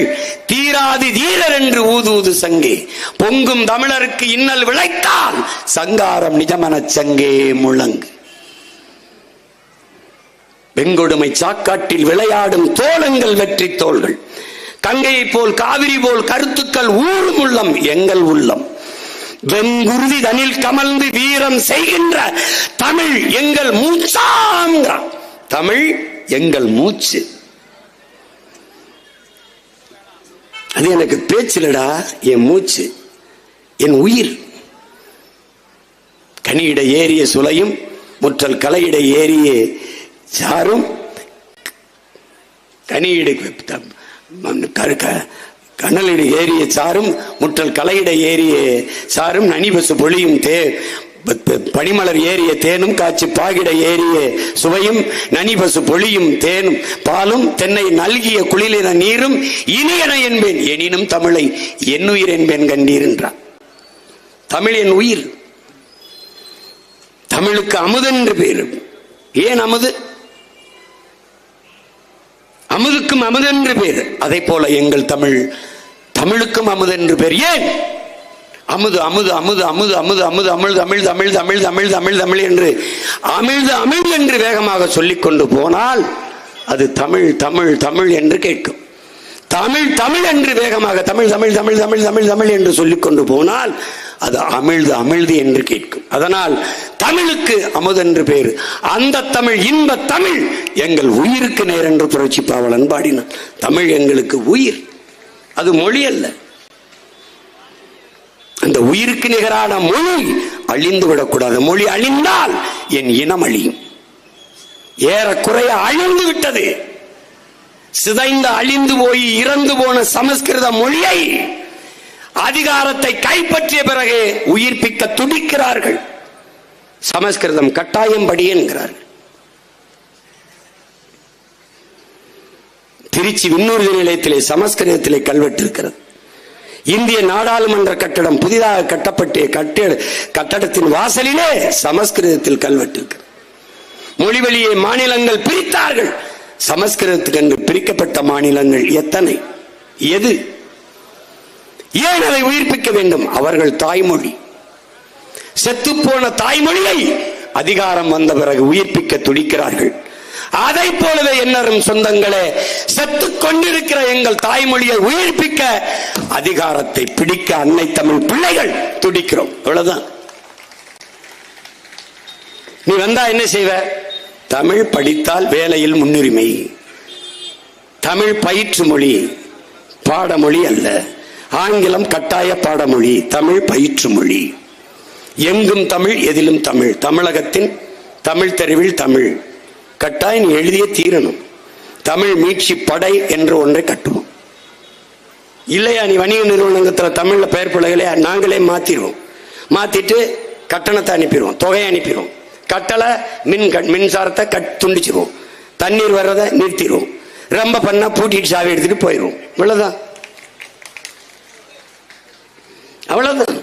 தீராதி தீரர் என்று ஊதூது சங்கே. பொங்கும் தமிழருக்கு இன்னல் விளைத்தால் சங்காரம் நிஜமன சங்கே முழங்கு. வெங்கொடுமை சாக்காட்டில் விளையாடும் தோளங்கள் வெற்றி தோள்கள். கங்கையை போல் காவிரி போல் கருத்துக்கள் ஊறும் உள்ளம் எங்கள் உள்ளம். வெங்குருதி தனில் கமழ்ந்து வீரம் செய்கின்ற தமிழ் எங்கள் மூச்சாங்கிறான். தமிழ் எங்கள் மூச்சு. அது எனக்கு பேச்சிலடா, என் மூச்சு, என் உயிர். கனியிட ஏறிய சுளையும் முற்றல் கலையிட ஏறிய சாரும் கனியிட கனலிட ஏறிய சாரும் முற்றல் கலையிட ஏறிய சாரும் நனிபசு பொழியும் பனிமலர் ஏறிய தேனும் காட்சி பாகிட ஏறிய சுவையும் நனிபசு பொழியும் தேனும் பாலும் தென்னை நல்கிய குளிரின நீரும் இனியன என்பேன் எனினும் தமிழை என்னுயிர் என்பேன் கண்டீர் என்றார். தமிழ் என் உயிர். தமிழுக்கு அமுதென்று பேரு. ஏன் அமுது? அமுதுக்கும் அமுதென்று பேர். அதை போல எங்கள் தமிழ், தமிழுக்கும் அமுதென்று பேர். ஏன் அமுது அமுது அமுது அமுது அமுது அமுது அமிழ்து அமிழ்து அமிழ்து அமிழ்து அமிழ்து அமிழ்து அமிழ் என்று அமிழ்து அமிழ் என்று வேகமாக சொல்லிக் கொண்டு போனால் அது தமிழ் தமிழ் தமிழ் என்று கேட்கும். தமிழ் தமிழ் என்று வேகமாக தமிழ் தமிழ் தமிழ் தமிழ் தமிழ் தமிழ் என்று சொல்லிக் கொண்டு போனால் அது அமிழ்து அமிழ்து என்று கேட்கும். அதனால் தமிழுக்கு அமுதென்று பேரு. அந்த தமிழ் இன்ப தமிழ் எங்கள் உயிருக்கு நேர் என்று புரட்சி பாவலன் பாடினார். தமிழ் எங்களுக்கு உயிர், அது மொழி அல்ல. அந்த உயிருக்கு நிகரான மொழி அழிந்து விடக்கூடாது. மொழி அழிந்தால் என் இனம் அழியும். ஏறக்குறைய அழிந்து விட்டது. சிதைந்து அழிந்து போய் இறந்து போன சமஸ்கிருத மொழியை அதிகாரத்தை கைப்பற்றிய பிறகு உயிர்ப்பிக்க துடிக்கிறார்கள். சமஸ்கிருதம் கட்டாயம் படி என்கிறார்கள். திருச்சி விண்ணூர்தி நிலையத்திலே சமஸ்கிருதத்திலே கல்வெட்டு இருக்கிறது. இந்திய நாடாளுமன்ற கட்டடம் புதிதாக கட்டப்பட்ட கட்டடத்தின் வாசலிலே சமஸ்கிருதத்தில் கல்வெட்டு இருக்கிறது. மொழிவழியை மாநிலங்கள் பிரித்தார்கள். சமஸ்கிருதத்துக்கு என்று பிரிக்கப்பட்ட மாநிலங்கள் எத்தனை? எது? ஏன் அதை உயிர்ப்பிக்க வேண்டும்? அவர்கள் தாய்மொழி, செத்துப்போன தாய்மொழியை அதிகாரம் வந்த பிறகு உயிர்ப்பிக்க துடிக்கிறார்கள். அதை போலவே என்னரும் சொந்தங்களே, செத்துக் கொண்டிருக்கிற எங்கள் தாய்மொழியை உயிர்ப்பிக்க அதிகாரத்தை பிடிக்க அன்னை தமிழ் பிள்ளைகள் துடிக்கிறோம். அவ்வளவுதான். நீ வந்தா என்ன செய்வ? தமிழ் படித்தால் வேலையில் முன்னுரிமை. தமிழ் பயிற்று மொழி, பாடமொழி அல்ல. ஆங்கிலம் கட்டாய பாடமொழி, தமிழ் பயிற்று மொழி. எங்கும் தமிழ், எதிலும் தமிழ். தமிழகத்தின் தமிழ் தெருவில் தமிழ் கட்டாயம் நீ எழுதிய தீரணும். தமிழ் மீட்சி படை என்று ஒன்றை கட்டுவோம். இல்லையா, நீ வணிக நிறுவனத்தில் தமிழ்ல பெயர் பிள்ளைகளே நாங்களே மாத்திடுவோம். மாத்திட்டு கட்டணத்தை அனுப்பிடுவோம், தொகையை அனுப்பிடுவோம். கட்டளை மின்சாரத்தை துண்டிச்சிருவோம், தண்ணீர் வர்றதை நிறுத்திடுவோம், ரொம்ப பண்ணா பூட்டிட்டு சாவி எடுத்துட்டு போயிடுவோம். அவ்வளவுதான், அவ்வளவுதான்.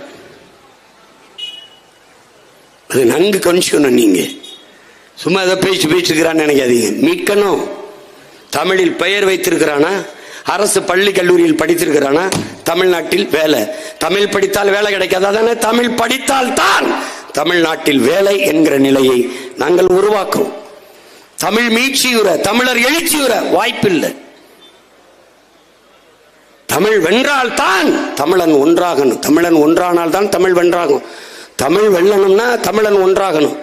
அது நன்கு கொஞ்சம் நீங்க சும்மா ஏதோ பேசிருக்கிறான்னு நினைக்காதீங்க. மீட்கணும். தமிழில் பெயர் வைத்திருக்கிறானா, அரசு பள்ளி கல்லூரியில் படித்திருக்கிறானா, தமிழ்நாட்டில் வேலை. தமிழ் படித்தால் வேலை கிடைக்காது. அதானே தமிழ் படித்தால் தான் தமிழ்நாட்டில் வேலை என்கிற நிலையை நாங்கள் உருவாக்குறோம். தமிழ் மீட்சியுற, தமிழர் எழுச்சியுற வாய்ப்பில்லை. தமிழ் வென்றால் தான் தமிழன் ஒன்றாகணும். தமிழன் ஒன்றானால் தான் தமிழ் வென்றாகும். தமிழ் வெல்லணும்னா தமிழன் ஒன்றாகணும்.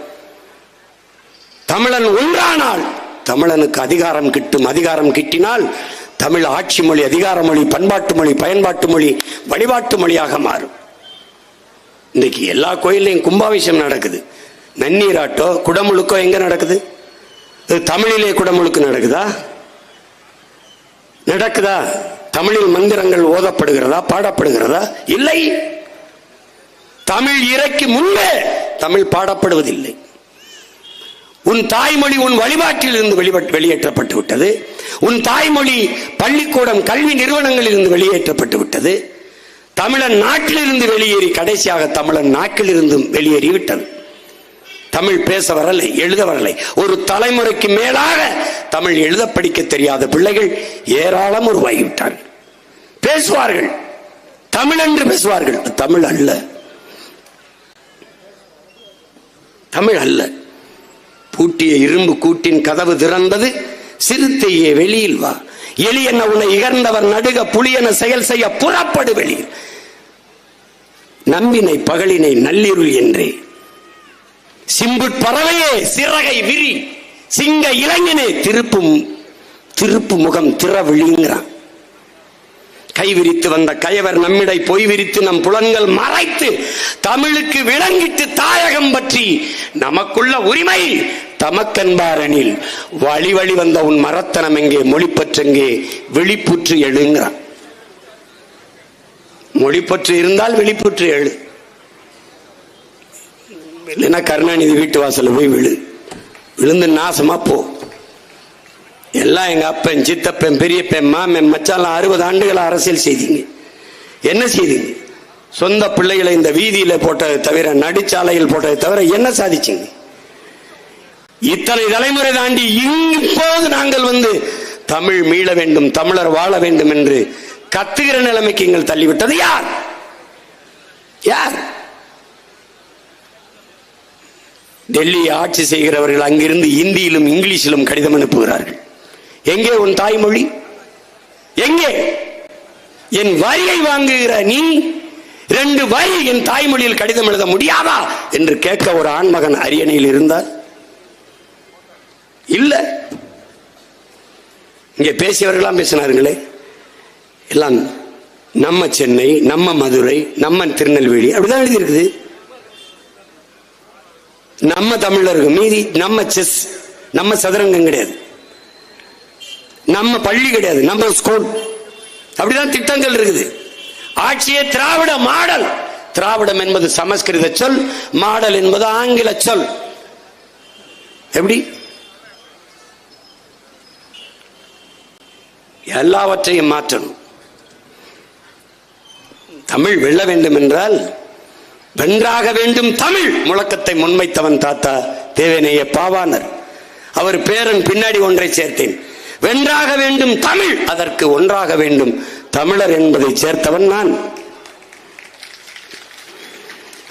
தமிழன் ஒன்றானால் தமிழனுக்கு அதிகாரம் கிட்டும். அதிகாரம் கிட்டினால் தமிழ் ஆட்சி மொழி, அதிகார மொழி, பண்பாட்டு மொழி, பயன்பாட்டு மொழி, வழிபாட்டு மொழியாக மாறும். இன்னைக்கு எல்லா கோயிலையும் கும்பாபிஷேகம் நடக்குது. நன்னீராட்டோ குடமுழுக்கோ எங்க நடக்குது? தமிழிலே குடமுழுக்கு நடக்குதா? நடக்குதா? தமிழில் மந்திரங்கள் ஓதப்படுகிறதா, பாடப்படுகிறதா? இல்லை. தமிழ் இறைக்கு முன்பே தமிழ் பாடப்படுவதில்லை. உன் தாய்மொழி உன் வழிபாட்டில் இருந்து வெளியேற்றப்பட்டு விட்டது. உன் தாய்மொழி பள்ளிக்கூடம் கல்வி நிறுவனங்களில் இருந்து வெளியேற்றப்பட்டு விட்டது. தமிழன் நாட்டிலிருந்து வெளியேறி கடைசியாக தமிழன் நாட்டிலிருந்து வெளியேறிவிட்டது. தமிழ் பேச வரலை, எழுத வரலை. ஒரு தலைமுறைக்கு மேலாக தமிழ் எழுத படிக்க தெரியாத பிள்ளைகள் ஏராளம் உருவாகிவிட்டார்கள். பேசுவார்கள், தமிழ் என்று பேசுவார்கள். தமிழ் அல்ல, தமிழ் அல்ல. பூட்டிய இரும்பு கூட்டின் கதவு திறந்தது, சிறுத்தையே வெளியில் வா. எளியன உன்னை இகழ்ந்தவர் நடுக, புலியன செயல் செய்ய புறப்படு வெளியில். நம்பினை பகலினை நள்ளிருள் என்றே, சிம்புட் பறவையே சிறகை விரி, சிங்க இளைஞனே திருப்பு முகம் திறவிழிங்கிறான். கை விரித்து வந்த கயவர் நம்மிடை பொய் விரித்து நம் புலன்கள் மறைத்து தமிழுக்கு விளங்கிட்டு தாயகம் பற்றி நமக்குள்ள உரிமை தமக்கன்பாரனில் வழி வழி வந்த உன் மரத்தனம் எங்கே, மொழிப்பற்றெங்கே, விழிப்புற்று எழுங்கிறான். மொழிப்பற்று இருந்தால் விழிப்புற்று எழு, இல்லைன்னா கருணாநிதி வீட்டு வாசல போய் விழுந்து நாசமா போ. எல்லாம் எங்க அப்பன், சித்தப்பன், பெரியப்பன், மாமன், மச்சாலாம் 60 ஆண்டுகள் அரசியல் செய்தீங்க. என்ன செய்தீங்க? சொந்த பிள்ளைகளை இந்த வீதியில போட்டதை தவிர, நடுச்சாலையில் போட்டதை தவிர என்ன சாதிச்சீங்க? இத்தனை தலைமுறை தாண்டி இப்போது நாங்கள் தமிழ் மீள வேண்டும், தமிழர் வாழ வேண்டும் என்று கத்துகிற நிலைமைக்கு எங்கள் தள்ளிவிட்டது யார்? யார்? டெல்லி ஆட்சி செய்கிறவர்கள் அங்கிருந்து இந்தியிலும் இங்கிலீஷிலும் கடிதம் அனுப்புகிறார்கள். எங்கே உன் தாய்மொழி? எங்கே? என் வரியை வாங்குகிற நீ 2 வரி என் தாய்மொழியில் கடிதம் எழுத முடியாதா என்று கேட்க ஒரு ஆண்மகன் அரியணையில் இருந்தார். இல்ல, இங்கே பேசியவர்களாம் பேசினார்களே, எல்லாம் நம்ம சென்னை, நம்ம மதுரை, நம்ம திருநெல்வேலி அப்படிதான் எழுதியிருக்குது. நம்ம தமிழர்கள் மீதி நம்ம செஸ், நம்ம சதுரங்கம் கிடையாது, நம்ம பள்ளி கிடையாது, நம்ம ஸ்கூல், அப்படிதான் திட்டங்கள் இருக்குது. ஆட்சியே திராவிட மாடல். திராவிடம் என்பது சமஸ்கிருத சொல், மாடல் என்பது ஆங்கில சொல். எப்படி? எல்லாவற்றையும் மாற்றணும். தமிழ் வெல்ல வேண்டும் என்றால் வென்றாக வேண்டும் தமிழ் முழக்கத்தை முன்வைத்தவன் தாத்தா தேவநேய பாவாணர். அவர் பேரன் பின்னாடி ஒன்றை சேர்த்தேன். வென்றாக வேண்டும் தமிழ், அதற்கு ஒன்றாக வேண்டும் தமிழர் என்பதை சேர்த்தவன் நான்.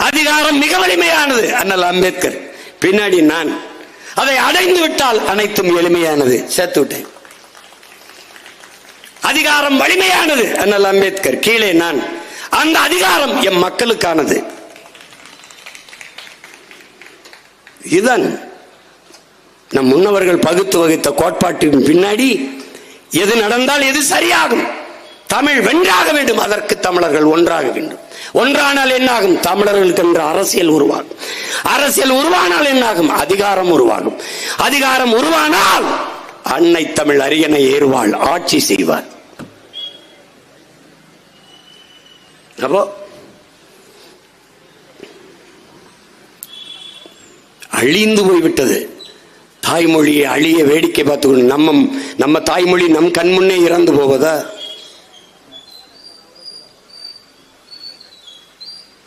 அதிகாரம் மிக வலிமையானது, அண்ணல் அம்பேத்கர். பின்னாடி நான். அதை அடைந்து விட்டால் அனைத்தும் எளிமையானது, சேர்த்து விட்டேன். அதிகாரம் வலிமையானது, அண்ணல் அம்பேத்கர். கீழே நான். அந்த அதிகாரம் எம் மக்களுக்கானது. இதுதான் நம் முன்னவர்கள் பகுத்து வகித்த கோட்பாட்டின் பின்னாடி எது நடந்தால் எது சரியாகும். தமிழ் வென்றாக வேண்டும், அதற்கு தமிழர்கள் ஒன்றாக வேண்டும். ஒன்றானால் என்னாகும்? தமிழர்களுக்கு என்ற அரசியல் உருவாகும். அரசியல் உருவானால் என்னாகும்? அதிகாரம் உருவாகும். அதிகாரம் உருவானால் அன்னை தமிழ் அரியணை ஏறுவாள், ஆட்சி செய்வார். அப்போ அழிந்து போய்விட்டது தாய்மொழியை. அழிய வேடிக்கை பார்த்துக்கொண்டு நம்ம தாய்மொழி நம் கண் முன்னே இறந்து போவதா?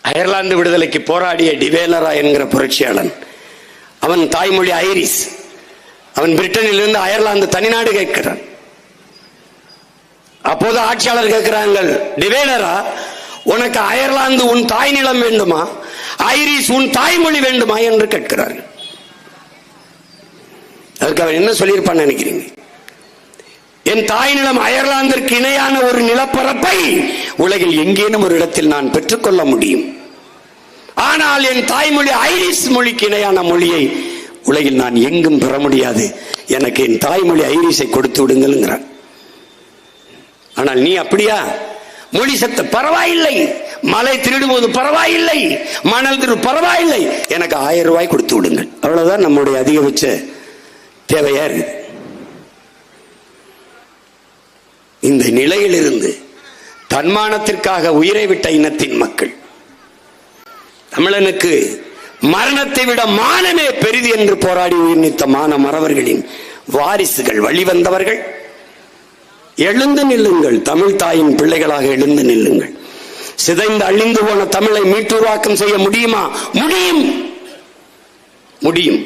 அயர்லாந்து விடுதலைக்கு போராடிய டிவேலரா என்கிற புரட்சியாளன், அவன் தாய்மொழி ஐரிஷ். அவன் பிரிட்டனில் இருந்து அயர்லாந்து தனிநாடு கேட்கிறான். அப்போது ஆட்சியாளர் கேட்கிறார்கள், டிவேலரா உனக்கு அயர்லாந்து உன் தாய் நிலம் வேண்டுமா, ஐரிஷ் உன் தாய்மொழி வேண்டுமா என்று கேட்கிறார்கள். அதுக்கு அவன் என்ன சொல்லியிருப்பான் நினைக்கிறீங்க? என் தாய் நிலம் அயர்லாந்திற்கு இணையான ஒரு நிலப்பரப்பை உலகில் எங்கேனும் ஒரு இடத்தில் நான் பெற்றுக்கொள்ள முடியும். ஆனால் என் தாய்மொழி ஐரிஷ் மொழிக்கு இணையான மொழியை உலகில் நான் எங்கும் பெற முடியாது. எனக்கு என் தாய்மொழி ஐரிஷை கொடுத்து விடுங்கிறான். ஆனால் நீ அப்படியா? மொழி சத்த பரவாயில்லை, மலை திருடும்போது பரவாயில்லை, மணல் திரு பரவாயில்லை, எனக்கு 1000 ரூபாய் கொடுத்து விடுங்கள். அவ்வளவுதான் நம்முடைய அதிகபட்ச தேவையா இருக்கு. இந்த நிலையிலிருந்து தன்மானத்திற்காக உயிரை விட்ட இனத்தின் மக்கள், தமிழனுக்கு மரணத்தை விட மானமே பெரிது என்று போராடி உயிர் நீத்த மான மறவர்களின் வாரிசுகள், வழிவந்தவர்கள் எழுந்து நில்லுங்கள், தமிழ் தாயின் பிள்ளைகளாக எழுந்து நில்லுங்கள். சிதைந்து அழிந்து போன தமிழை மீட்டுருவாக்கம் செய்ய முடியுமா? முடியும், முடியும்.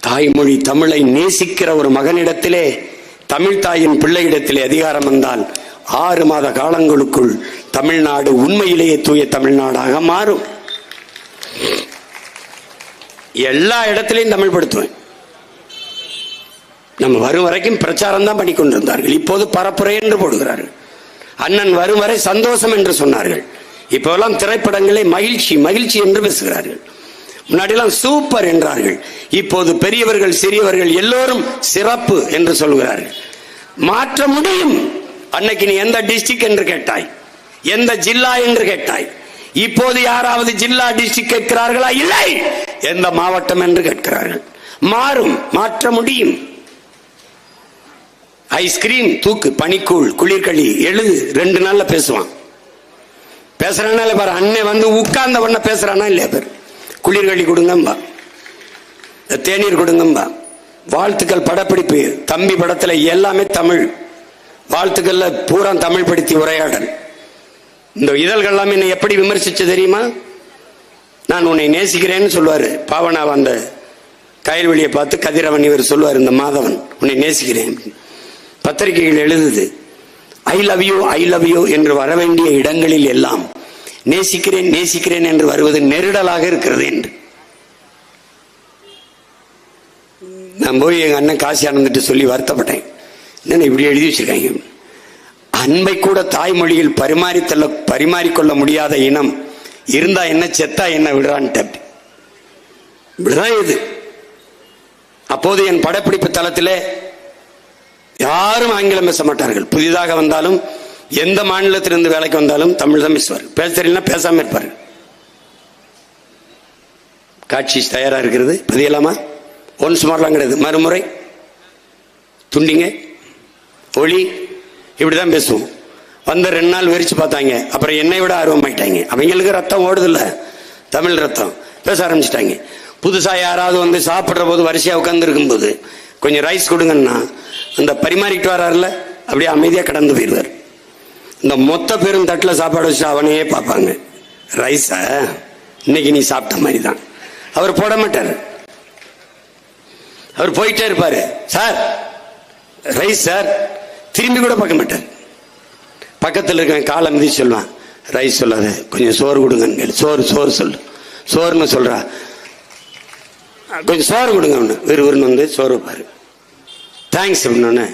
தாய்மொழி தமிழை நேசிக்கிற ஒரு மகனிடத்திலே, தமிழ் தாயின் பிள்ளையிடத்திலே அதிகாரம் வந்தால் 6 மாத காலங்களுக்குள் தமிழ்நாடு உண்மையிலேயே தூய தமிழ்நாடாக மாறும். எல்லா இடத்திலையும் தமிழ் படுத்துவேன். நம்ம வரும் வரைக்கும் பிரச்சாரம் தான் பண்ணி கொண்டிருந்தார்கள். இப்போது பரப்புரை என்று போடுகிறார்கள். அண்ணன் வரும் வரை சந்தோஷம் என்று சொன்னார்கள். இப்போதெல்லாம் திரைப்படங்களே மகிழ்ச்சி மகிழ்ச்சி என்று பேசுகிறார்கள். முன்னாடியெல்லாம் சூப்பர் என்றார்கள். இப்போது பெரியவர்கள் சிறியவர்கள் எல்லோரும் சிறப்பு என்று சொல்கிறார்கள். மாற்ற முடியும். அன்னைக்கு நீ எந்த டிஸ்ட்ரிக்ட் என்று கேட்டாய், எந்த ஜில்லா என்று கேட்டாய். இப்போது யாராவது ஜில்லா டிஸ்ட்ரிக்ட் கேட்கிறார்களா? இல்லை. எந்த மாவட்டம் என்று கேட்கிறார்கள். மாறும், மாற்ற முடியும். ஐஸ்கிரீம் தூக்கு, பனிக்கூழ், குளிர்களி, எழுது, 2 நாள்ல பேசுவான். பேசுறானா இல்ல பாரு. அண்ணன் வந்து உட்கார்ந்த உடனே பேசுறானா இல்லையா பாரு. குளிர்களி கொடுங்கம்பா, தேநீர் கொடுங்கம்பா. வாழ்த்துக்கள் படப்பிடிப்பு, தம்பி படத்துல எல்லாமே தமிழ். வாழ்த்துக்கள்ல பூரா தமிழ் படுத்தி உரையாடல். இந்த இதழ்கள் எல்லாம் என்ன எப்படி விமர்சிச்சு தெரியுமா? நான் உன்னை நேசிக்கிறேன்னு சொல்லுவாரு பாவனா. அந்த கயல்வெளியை பார்த்து கதிரவன் இவர் சொல்லுவார், இந்த மாதவன் உன்னை நேசிக்கிறேன். பத்திரிகைகள் எழுதுது I love you I love you என்று வர வேண்டிய இடங்களில் எல்லாம் நேசிக்கிறேன் நேசிக்கிறேன் என்று வருவது நெருடலாக இருக்கிறது என்று. நான் போய் எங்க அண்ணன் காசி ஆனந்துட்டு சொல்லி வருத்தப்பட்டேன். என்ன இப்படி எழுதி வச்சிருக்காங்க? அன்பை கூட தாய்மொழியில் பரிமாறிக்கொள்ள முடியாத இனம் இருந்தா என்ன, செத்தா என்ன, விடுறான்ட்டு. இப்படிதான் இது. அப்போது என் படப்பிடிப்பு தளத்திலே யாரும் ஆங்கிலம் பேச மாட்டார்கள். புதிதாக வந்தாலும் எந்த மாநிலத்திலிருந்து வேலைக்கு வந்தாலும் தமிழ் தான் பேசுவார். பேச தெரியலன்னா பேசாம இருப்பாரு. காட்சி தயாரா இருக்கிறது, பதியலாமா? ஒன்ஸ் மாறலாம் கிடையாது, மறுமுறை துண்டிங்க, ஒளி, இப்படிதான் பேசுவோம். வந்த 2 நாள் வெறிச்சு பார்த்தாங்க. அப்புறம் என்னை விட ஆர்வமாயிட்டாங்க. அவங்களுக்கு ரத்தம் ஓடுதில்ல, தமிழ் ரத்தம். பேச ஆரம்பிச்சிட்டாங்க. புதுசா யாராவது வந்து சாப்பிட்ற போது வரிசையா உட்கார்ந்து இருக்கும்போது கொஞ்சம் ரைஸ் கொடுங்கன்னா அந்த பரிமாறிட்டு வர்றாருல அப்படியே அமைதியா கடந்து போயிடுவார். இந்த மொத்த பேரும் தட்டில் சாப்பாடு வச்சு அவனையே பார்ப்பாங்க. ரைஸா இன்னைக்கு நீ சாப்பிட்ட மாதிரி தான். அவர் போட மாட்டார். அவர் போயிட்டே இருப்பாரு. சார் ரைஸ் சார், திரும்பி கூட பார்க்க மாட்டார். பக்கத்தில் இருக்க காலை மிதிச்சு சொல்லுவான், ரைஸ் சொல்லாத, கொஞ்சம் சோறு கொடுங்க. சோறு சோறு சொல்லு, சோறுன்னு சொல்றா, கொஞ்சம் சோறு கொடுங்க. ஒன்று விறுவிறுன்னு வந்து சோறு வைப்பாரு. தேங்க்ஸ் அப்படின்னோடனே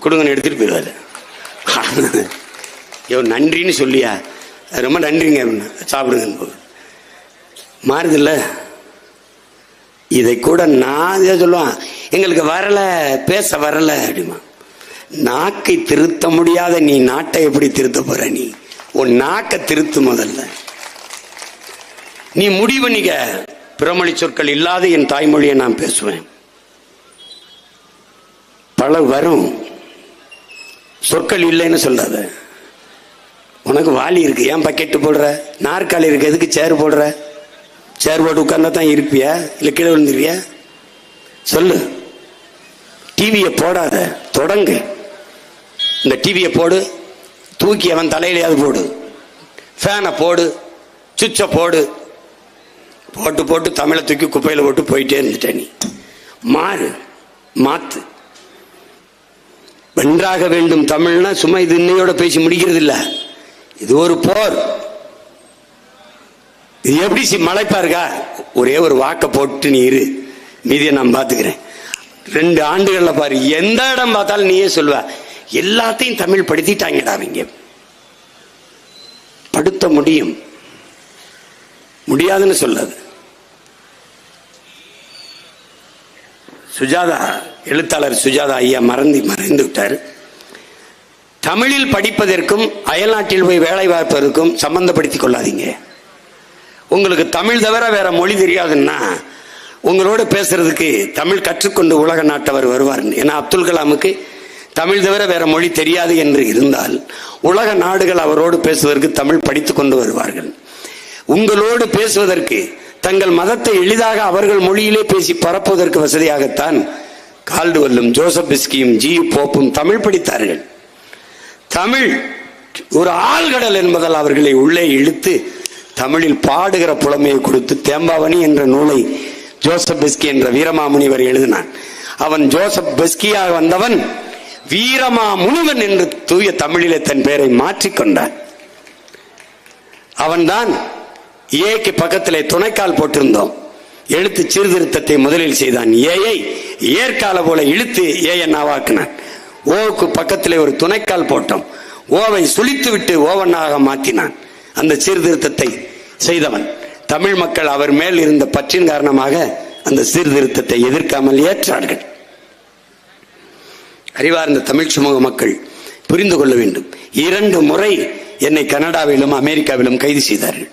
கொடுங்கன்னு எடுத்துட்டு போயிடுவாரு. ஐயோ நன்றின்னு சொல்லியா, ரொம்ப நன்றிங்க அப்படின்னா சாப்பிடுங்கன்னு போகுது. மாறுதில்ல. இதை கூட நான் சொல்லுவான், எங்களுக்கு வரல, பேச வரல அப்படிமா. நாக்கை திருத்த முடியாத நீ நாட்டை எப்படி திருத்த போற? நீ உன் நாக்கை திருத்து முதல்ல. நீ முடிவு பண்ணிக்க. பிறமொழி சொற்கள் இல்லாத என் தாய்மொழியை நான் பேசுவேன். பல வரும் சொற்கள் இல்லைன்னு சொல்லாத. உனக்கு வாலி இருக்கு, ஏன் பக்கெட்டு போடுற? நாற்காலி இருக்கு, எதுக்கு சேர் போடுற? சேர் போட்டு உட்கார்ந்தா தான் இருப்பியா, இல்லை கீழே விழுந்துருவியா? சொல்லு. டிவியை போடாத, தொடங்கு. இந்த டிவியை போடு, தூக்கி அவன் தலையிலையாவது போடு. ஃபேனை போடு, சுவிட்சை போடு. போட்டு போட்டு தமிழை தூக்கி குப்பையில் போட்டு போயிட்டே இருந்துட்ட. நீ மாறு, மாத்து. வென்றாக வேண்டும் தமிழ்னா சும்மா இது இன்னையோட பேசி முடிக்கிறது இல்லை. இது ஒரு போர். இது எப்படி மலைப்பா இருக்கா? ஒரே ஒரு வாக்க போட்டு நீ இரு, மீதியை நான் பார்த்துக்கிறேன். 2 ஆண்டுகள்ல பாரு, எந்த இடம் பார்த்தாலும் நீயே சொல்வ, எல்லாத்தையும் தமிழ் படுத்திட்டாங்கடா. அவங்க படுத்த முடியும், முடியாதுன்னு சொல்லாது. சுஜாதா, எழுத்தாளர் சுஜாதா ஐயா மறைந்து விட்டார். தமிழில் படிப்பதற்கும் அயல்நாட்டில் போய் வேலை பார்ப்பதற்கும் சம்பந்தப்படுத்திக் கொள்ளாதீங்க. உங்களுக்கு தமிழ் தவிர வேற மொழி தெரியாதுன்னா உங்களோட பேசுறதுக்கு தமிழ் கற்றுக்கொண்டு உலக நாட்டவர் வருவார். ஏன்னா அப்துல் கலாமுக்கு தமிழ் தவிர வேற மொழி தெரியாது என்று இருந்தால் உலக நாடுகள் அவரோடு பேசுவதற்கு தமிழ் படித்துக் கொண்டு வருவார்கள். உங்களோடு பேசுவதற்கு, தங்கள் மதத்தை எளிதாக அவர்கள் மொழியிலே பேசி பரப்புவதற்கு வசதியாகத்தான் கால்டுவெல்லும் ஜோசப் பிஸ்கியும் ஜி போப்பும் தமிழ் படித்தார்கள். தமிழ் ஒரு ஆழ்கடல் என்பதால் அவர்களை உள்ளே இழுத்து தமிழில் பாடுகிற புலமையை கொடுத்து தேம்பாவணி என்ற நூலை ஜோசப் பிஸ்கி என்ற வீரமாமுனிவர் எழுதினான். அவன் ஜோசப் பிஸ்கியாக வந்தவன் வீரமாமுனிவன் என்று தூய தமிழிலே தன் பெயரை மாற்றிக்கொண்டான். அவன்தான் ஏக்கு பக்கத்திலே துணைக்கால் போட்டிருந்தோம். எழுத்து சீர்திருத்தத்தை முதலில் செய்தான். ஏயை ஏற்கால போல இழுத்து ஏயை நாவாக்கினான். ஓவுக்கு பக்கத்திலே ஒரு துணைக்கால் போட்டோம். ஓவை சுழித்து விட்டு ஓவனாக மாற்றினான். அந்த சீர்திருத்தத்தை செய்தவன். தமிழ் மக்கள் அவர் மேல் இருந்த பற்றின் காரணமாக அந்த சீர்திருத்தத்தை எதிர்க்காமல் ஏற்றார்கள். அறிவார்ந்த தமிழ் சமூக மக்கள் புரிந்து கொள்ள வேண்டும். 2 முறை என்னை கனடாவிலும் அமெரிக்காவிலும் கைது செய்தார்கள்.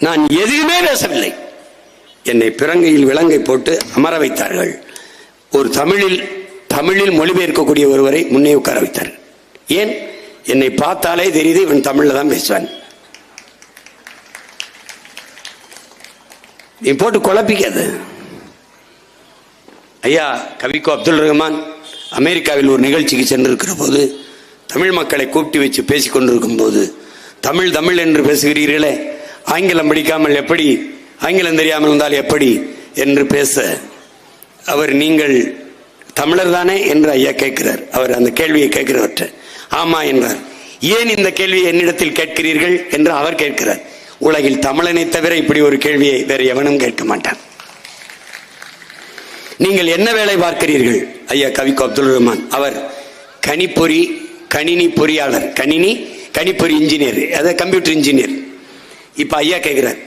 நான் எதுவுமே பேசவில்லை. என்னை பிறங்கையில் விலங்கை போட்டு அமர வைத்தார்கள். ஒரு தமிழில் மொழிபெயர்க்கக்கூடிய ஒருவரை முன்னே உட்கார வைத்தார்கள். ஏன்? என்னை பார்த்தாலே தெரியுது இவன் தமிழ்ல தான் பேசுவான். நீ போட்டு குழப்பிக்காது. ஐயா கவிக்கோ அப்துல் ரஹ்மான் அமெரிக்காவில் ஒரு நிகழ்ச்சிக்கு சென்றிருக்கிற போது தமிழ் மக்களை கூப்பிட்டு வச்சு பேசிக் கொண்டிருக்கும் போது தமிழ் தமிழ் என்று பேசுகிறீர்களே, ஆங்கிலம் படிக்காமல் எப்படி, ஆங்கிலம் தெரியாமல் இருந்தால் எப்படி என்று பேச அவர் நீங்கள் தமிழர் தானே என்று ஐயா கேட்கிறார். அவர் அந்த கேள்வியை கேட்கிறவற்ற ஆமா என்றார். ஏன் இந்த கேள்வியை என்னிடத்தில் கேட்கிறீர்கள் என்று அவர் கேட்கிறார். உலகில் தமிழனை தவிர இப்படி ஒரு கேள்வியை வேறு எவனும் கேட்க மாட்டான். நீங்கள் என்ன வேலை பார்க்கிறீர்கள்? ஐயா கவிக்கோ அப்துல் ரஹ்மான் அவர் கணினி பொறியாளர், கணிப்பொறி இன்ஜினியர், அதாவது கம்ப்யூட்டர் இன்ஜினியர். இப்ப ஐயா கேட்கிறார்,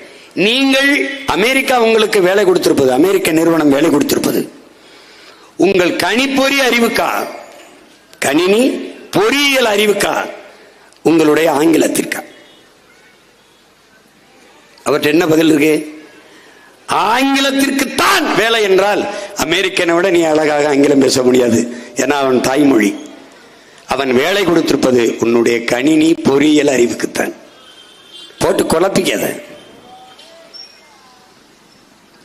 நீங்கள் அமெரிக்கா உங்களுக்கு வேலை கொடுத்திருப்பது, அமெரிக்க நிறுவனம் வேலை கொடுத்திருப்பது உங்கள் கணிப்பொறி அறிவுக்கா, கணினி பொறியியல் அறிவுக்கா, உங்களுடைய ஆங்கிலத்திற்கா? அவற்றை என்ன பதில் இருக்கு? ஆங்கிலத்திற்கு தான் வேலை என்றால் அமெரிக்கனை விட நீ அழகாக ஆங்கிலம் பேச முடியாது. ஏன்னா அவன் தாய்மொழி. அவன் வேலை கொடுத்திருப்பது உன்னுடைய கணினி பொறியியல் அறிவுக்குத்தான். போட்டு குழப்பிக்காத.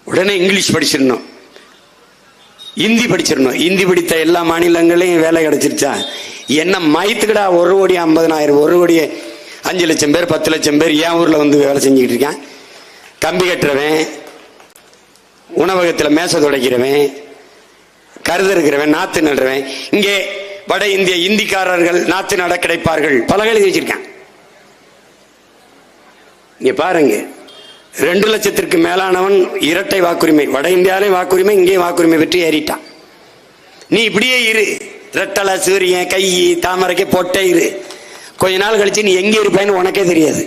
உடனே இங்கிலீஷ் படிச்சிடணும், இந்தி படிச்சிடணும். இந்தி படித்த எல்லா மாநிலங்களையும் வேலை கிடைச்சிருச்சா? என்ன மயத்துக்கடா 1,50,000 1 கோடி 5 லட்சம் பேர் 10 லட்சம் பேர் என் ஊர்ல வந்து வேலை செஞ்சுக்கிட்டு இருக்கான். கம்பி கட்டுறவன், உணவகத்தில் மேசை துடைக்கிறவன், கருது இருக்கிறவன், நாத்து நடுறவன். இங்கே வட இந்திய இந்திக்காரர்கள் நாத்து நட கிடைப்பார்கள் பலகை எழுதி வச்சிருக்கான். இங்க பாருங்க, 2 லட்சத்திற்கு மேலானவன் இரட்டை வாக்குரிமை, வட இந்தியாவிலே வாக்குரிமை, இங்கே வாக்குரிமை பெற்று ஏறிட்டான். நீ இப்படியே இரு, ரெட்டலை சூரியன் கை தாமரைக்கு போட்டே இரு. கொஞ்ச நாள் கழிச்சு நீ எங்கே இருப்பாய்ன்னு உனக்கே தெரியாது.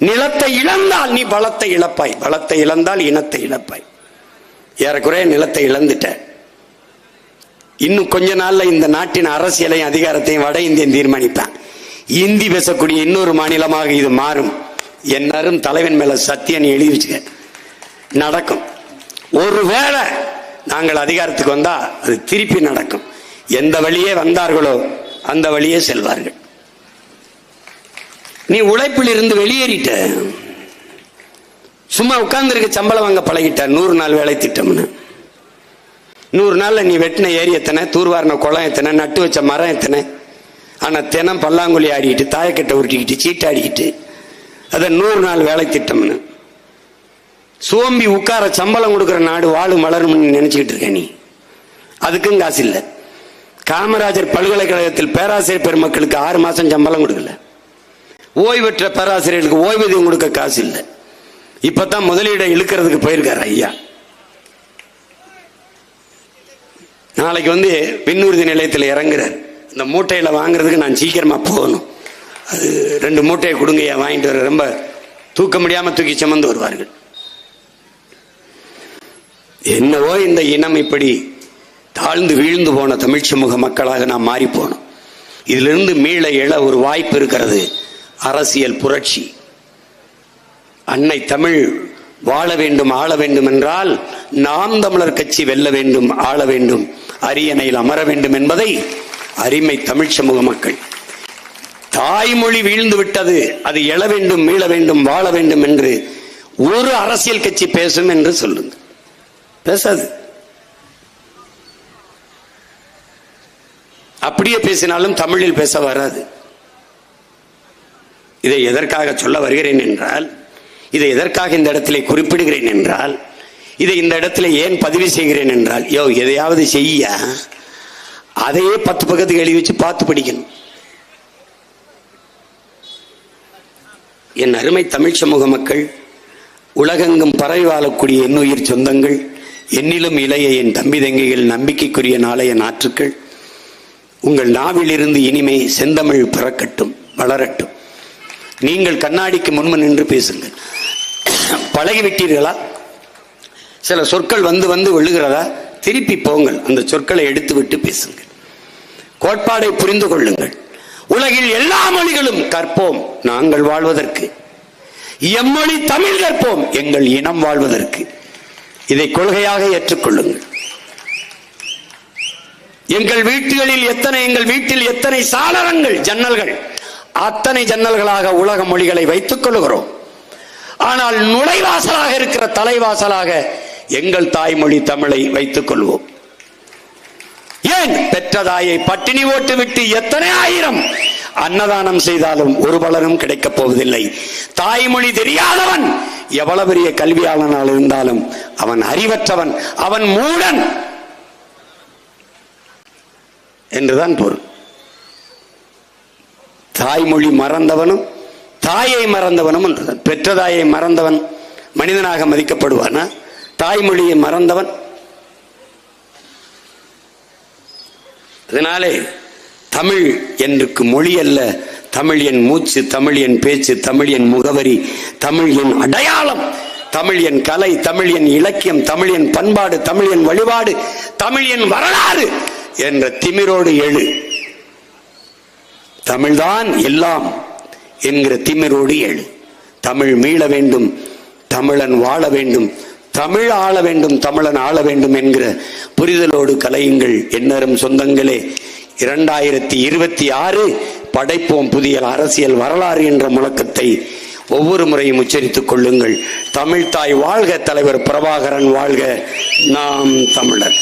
நிலத்தை இழந்தால் நீ பலத்தை இழப்பாய், பலத்தை இழந்தால் இனத்தை இழப்பாய். ஏறக்குறைய நிலத்தை இழந்துட்ட. இன்னும் கொஞ்ச நாள்ல இந்த நாட்டின் அரசியலையும் அதிகாரத்தையும் வட இந்தியன் தீர்மானிப்பான். இந்தி பேசக்கூடிய இன்னொரு மாநிலமாக இது மாறும். என்னரும் தலைவன் மேல சத்தியம் எழுதி வச்சுக்க, நடக்கும். ஒருவேளை நாங்கள் அதிகாரத்துக்கு வந்தா அது திருப்பி நடக்கும். எந்த வழியே வந்தார்களோ அந்த வழியே செல்வார்கள். நீ உழைப்பில் இருந்து வெளியேறிட்ட, சும்மா உட்கார்ந்துருக்க சம்பளம் வாங்க பழகிட்ட. 100 நாள் வேலை திட்டம்னு 100 நாள்ல நீ வெட்டின ஏரி எத்தனை, தூர்வாரின குளம் எத்தனை, நட்டு வச்ச மரம் எத்தனை. ஆனா தினம் பல்லாங்குழி ஆடிக்கிட்டு, தாயக்கட்டை உருட்டிக்கிட்டு, சீட்டாடிக்கிட்டு, அத 100 நாள் வேலை திட்டம்னு சோம்பி உட்கார சம்பளம் கொடுக்கிற நாடு வாழும் வளரும்னு நினைச்சுக்கிட்டு இருக்க நீ. அதுக்கும் காசு இல்லை. காமராஜர் பல்கலைக்கழகத்தில் பேராசிரியர் பெருமக்களுக்கு 6 மாசம் சம்பளம் கொடுக்கல. ஓய்வு பெற்ற பேராசிரியர்களுக்கு ஓய்வூதியம் கொடுக்க காசு இல்லை. இப்பதான் முதலீடை இழுக்கிறதுக்கு போயிருக்காரு ஐயா. நாளைக்கு வந்து விண்ணூர்தி நிலையத்தில் இறங்குறார். இந்த மூட்டையில வாங்குறதுக்கு நான் சீக்கிரமா போகணும். அது 2 மூட்டையை கொடுங்கய்யா, வாங்கிட்டு வர. ரொம்ப தூக்க முடியாம தூக்கி சுமந்து வருவார்கள். என்னவோ இந்த இனம் இப்படி தாழ்ந்து வீழ்ந்து போன தமிழ் சமூக மக்களாக நாம் மாறி போனோம். இதிலிருந்து மீள எழ ஒரு வாய்ப்பு இருக்கிறது. அரசியல் புரட்சி. அன்னை தமிழ் வாழ வேண்டும், ஆள வேண்டும் என்றால் நாம் தமிழர் கட்சி வெல்ல வேண்டும், ஆள வேண்டும், அரியணையில் அமர வேண்டும் என்பதை அருமை தமிழ் சமூக மக்கள், தாய்மொழி வீழ்ந்து விட்டது, அது எழ வேண்டும், மீள வேண்டும், வாழ வேண்டும் என்று ஒரு அரசியல் கட்சி பேசும் என்று சொல்லுங்க. பேசாது. அப்படியே பேசினாலும் தமிழில் பேச வராது. இதை எதற்காக சொல்ல வருகிறேன் என்றால், இதை எதற்காக இந்த இடத்திலே குறிப்பிடுகிறேன் என்றால், இதை இந்த இடத்துல ஏன் பதிவு செய்கிறேன் என்றால், எதையாவது செய்ய அதையே 10 பக்கத்துக்கு எழுதி வச்சு பார்த்து படிக்கணும். என் அருமை தமிழ் சமூக மக்கள், உலகெங்கும் பரவி வாழக்கூடிய என்னுயிர் சொந்தங்கள், என்னிலும் இளைய என் தம்பி தங்கைகள், நம்பிக்கைக்குரிய நாளைய நாற்றுக்கள், உங்கள் நாவிலிருந்து இனிமே செந்தமிழ் பிறக்கட்டும், வளரட்டும். நீங்கள் கண்ணாடிக்கு முன்பு நின்று பேசுங்கள். பழகிவிட்டீர்களா? சில சொற்கள் வந்து வந்து விழுகிறதா? திருப்பி போங்கள், அந்த சொற்களை எடுத்து விட்டு பேசுங்கள். கோட்பாடை புரிந்து கொள்ளுங்கள். உலகில் எல்லா மொழிகளும் கற்போம் நாங்கள் வாழ்வதற்கு, எம்மொழி தமிழ் கற்போம் எங்கள் இனம் வாழ்வதற்கு. இதை கொள்கையாக ஏற்றுக்கொள்ளுங்கள். எங்கள் வீட்டில் எத்தனை சாளரங்கள், ஜன்னல்கள், அத்தனை ஜன்னல்களாக உலக மொழிகளை வைத்துக் கொள்கிறோம். ஆனால் நுழைவாசலாக இருக்கிற தலைவாசலாக எங்கள் தாய்மொழி தமிழை வைத்துக் கொள்வோம். ஏன்? பெற்ற தாயை பட்டினி ஓட்டு விட்டு எத்தனை ஆயிரம் அன்னதானம் செய்தாலும் ஒரு பலனும் கிடைக்கப் போவதில்லை. தாய்மொழி தெரியாதவன் எவ்வளவு பெரிய கல்வியாளனாக இருந்தாலும் அவன் அறிவற்றவன், அவன் மூடன் என்றுதான் பொருள். தாய்மொழி மறந்தவனும் தாயை மறந்தவனும் என்றுதான். பெற்ற தாயை மறந்தவன் மனிதனாக மதிக்கப்படுவானா? தாய்மொழியை மறந்தவன். அதனாலே தமிழ் எனக்கு மொழி அல்ல, தமிழ் என் மூச்சு, தமிழ் என் பேச்சு, தமிழ் என் முகவரி, தமிழ் என் அடையாளம், தமிழ் என் கலை, தமிழ் என் இலக்கியம், தமிழ் என் பண்பாடு, தமிழ் என் வழிபாடு, தமிழ் என் வரலாறு என்ற திமிரோடு எழு. தமிழ்தான் எல்லாம் என்கிற திமிரோடு எழு. தமிழ் மீள வேண்டும், தமிழன் வாழ வேண்டும், தமிழ் ஆள வேண்டும், தமிழன் ஆள வேண்டும் என்கிற புரிதலோடு கலையுங்கள். எண்ணரும் சொந்தங்களே, 2026 படைப்போம் புதிய அரசியல் வரலாறு என்ற முழக்கத்தை ஒவ்வொரு முறையும் உச்சரித்துக் கொள்ளுங்கள். தமிழ்தாய் வாழ்க, தலைவர் பிரபாகரன் வாழ்க, நாம் தமிழர்.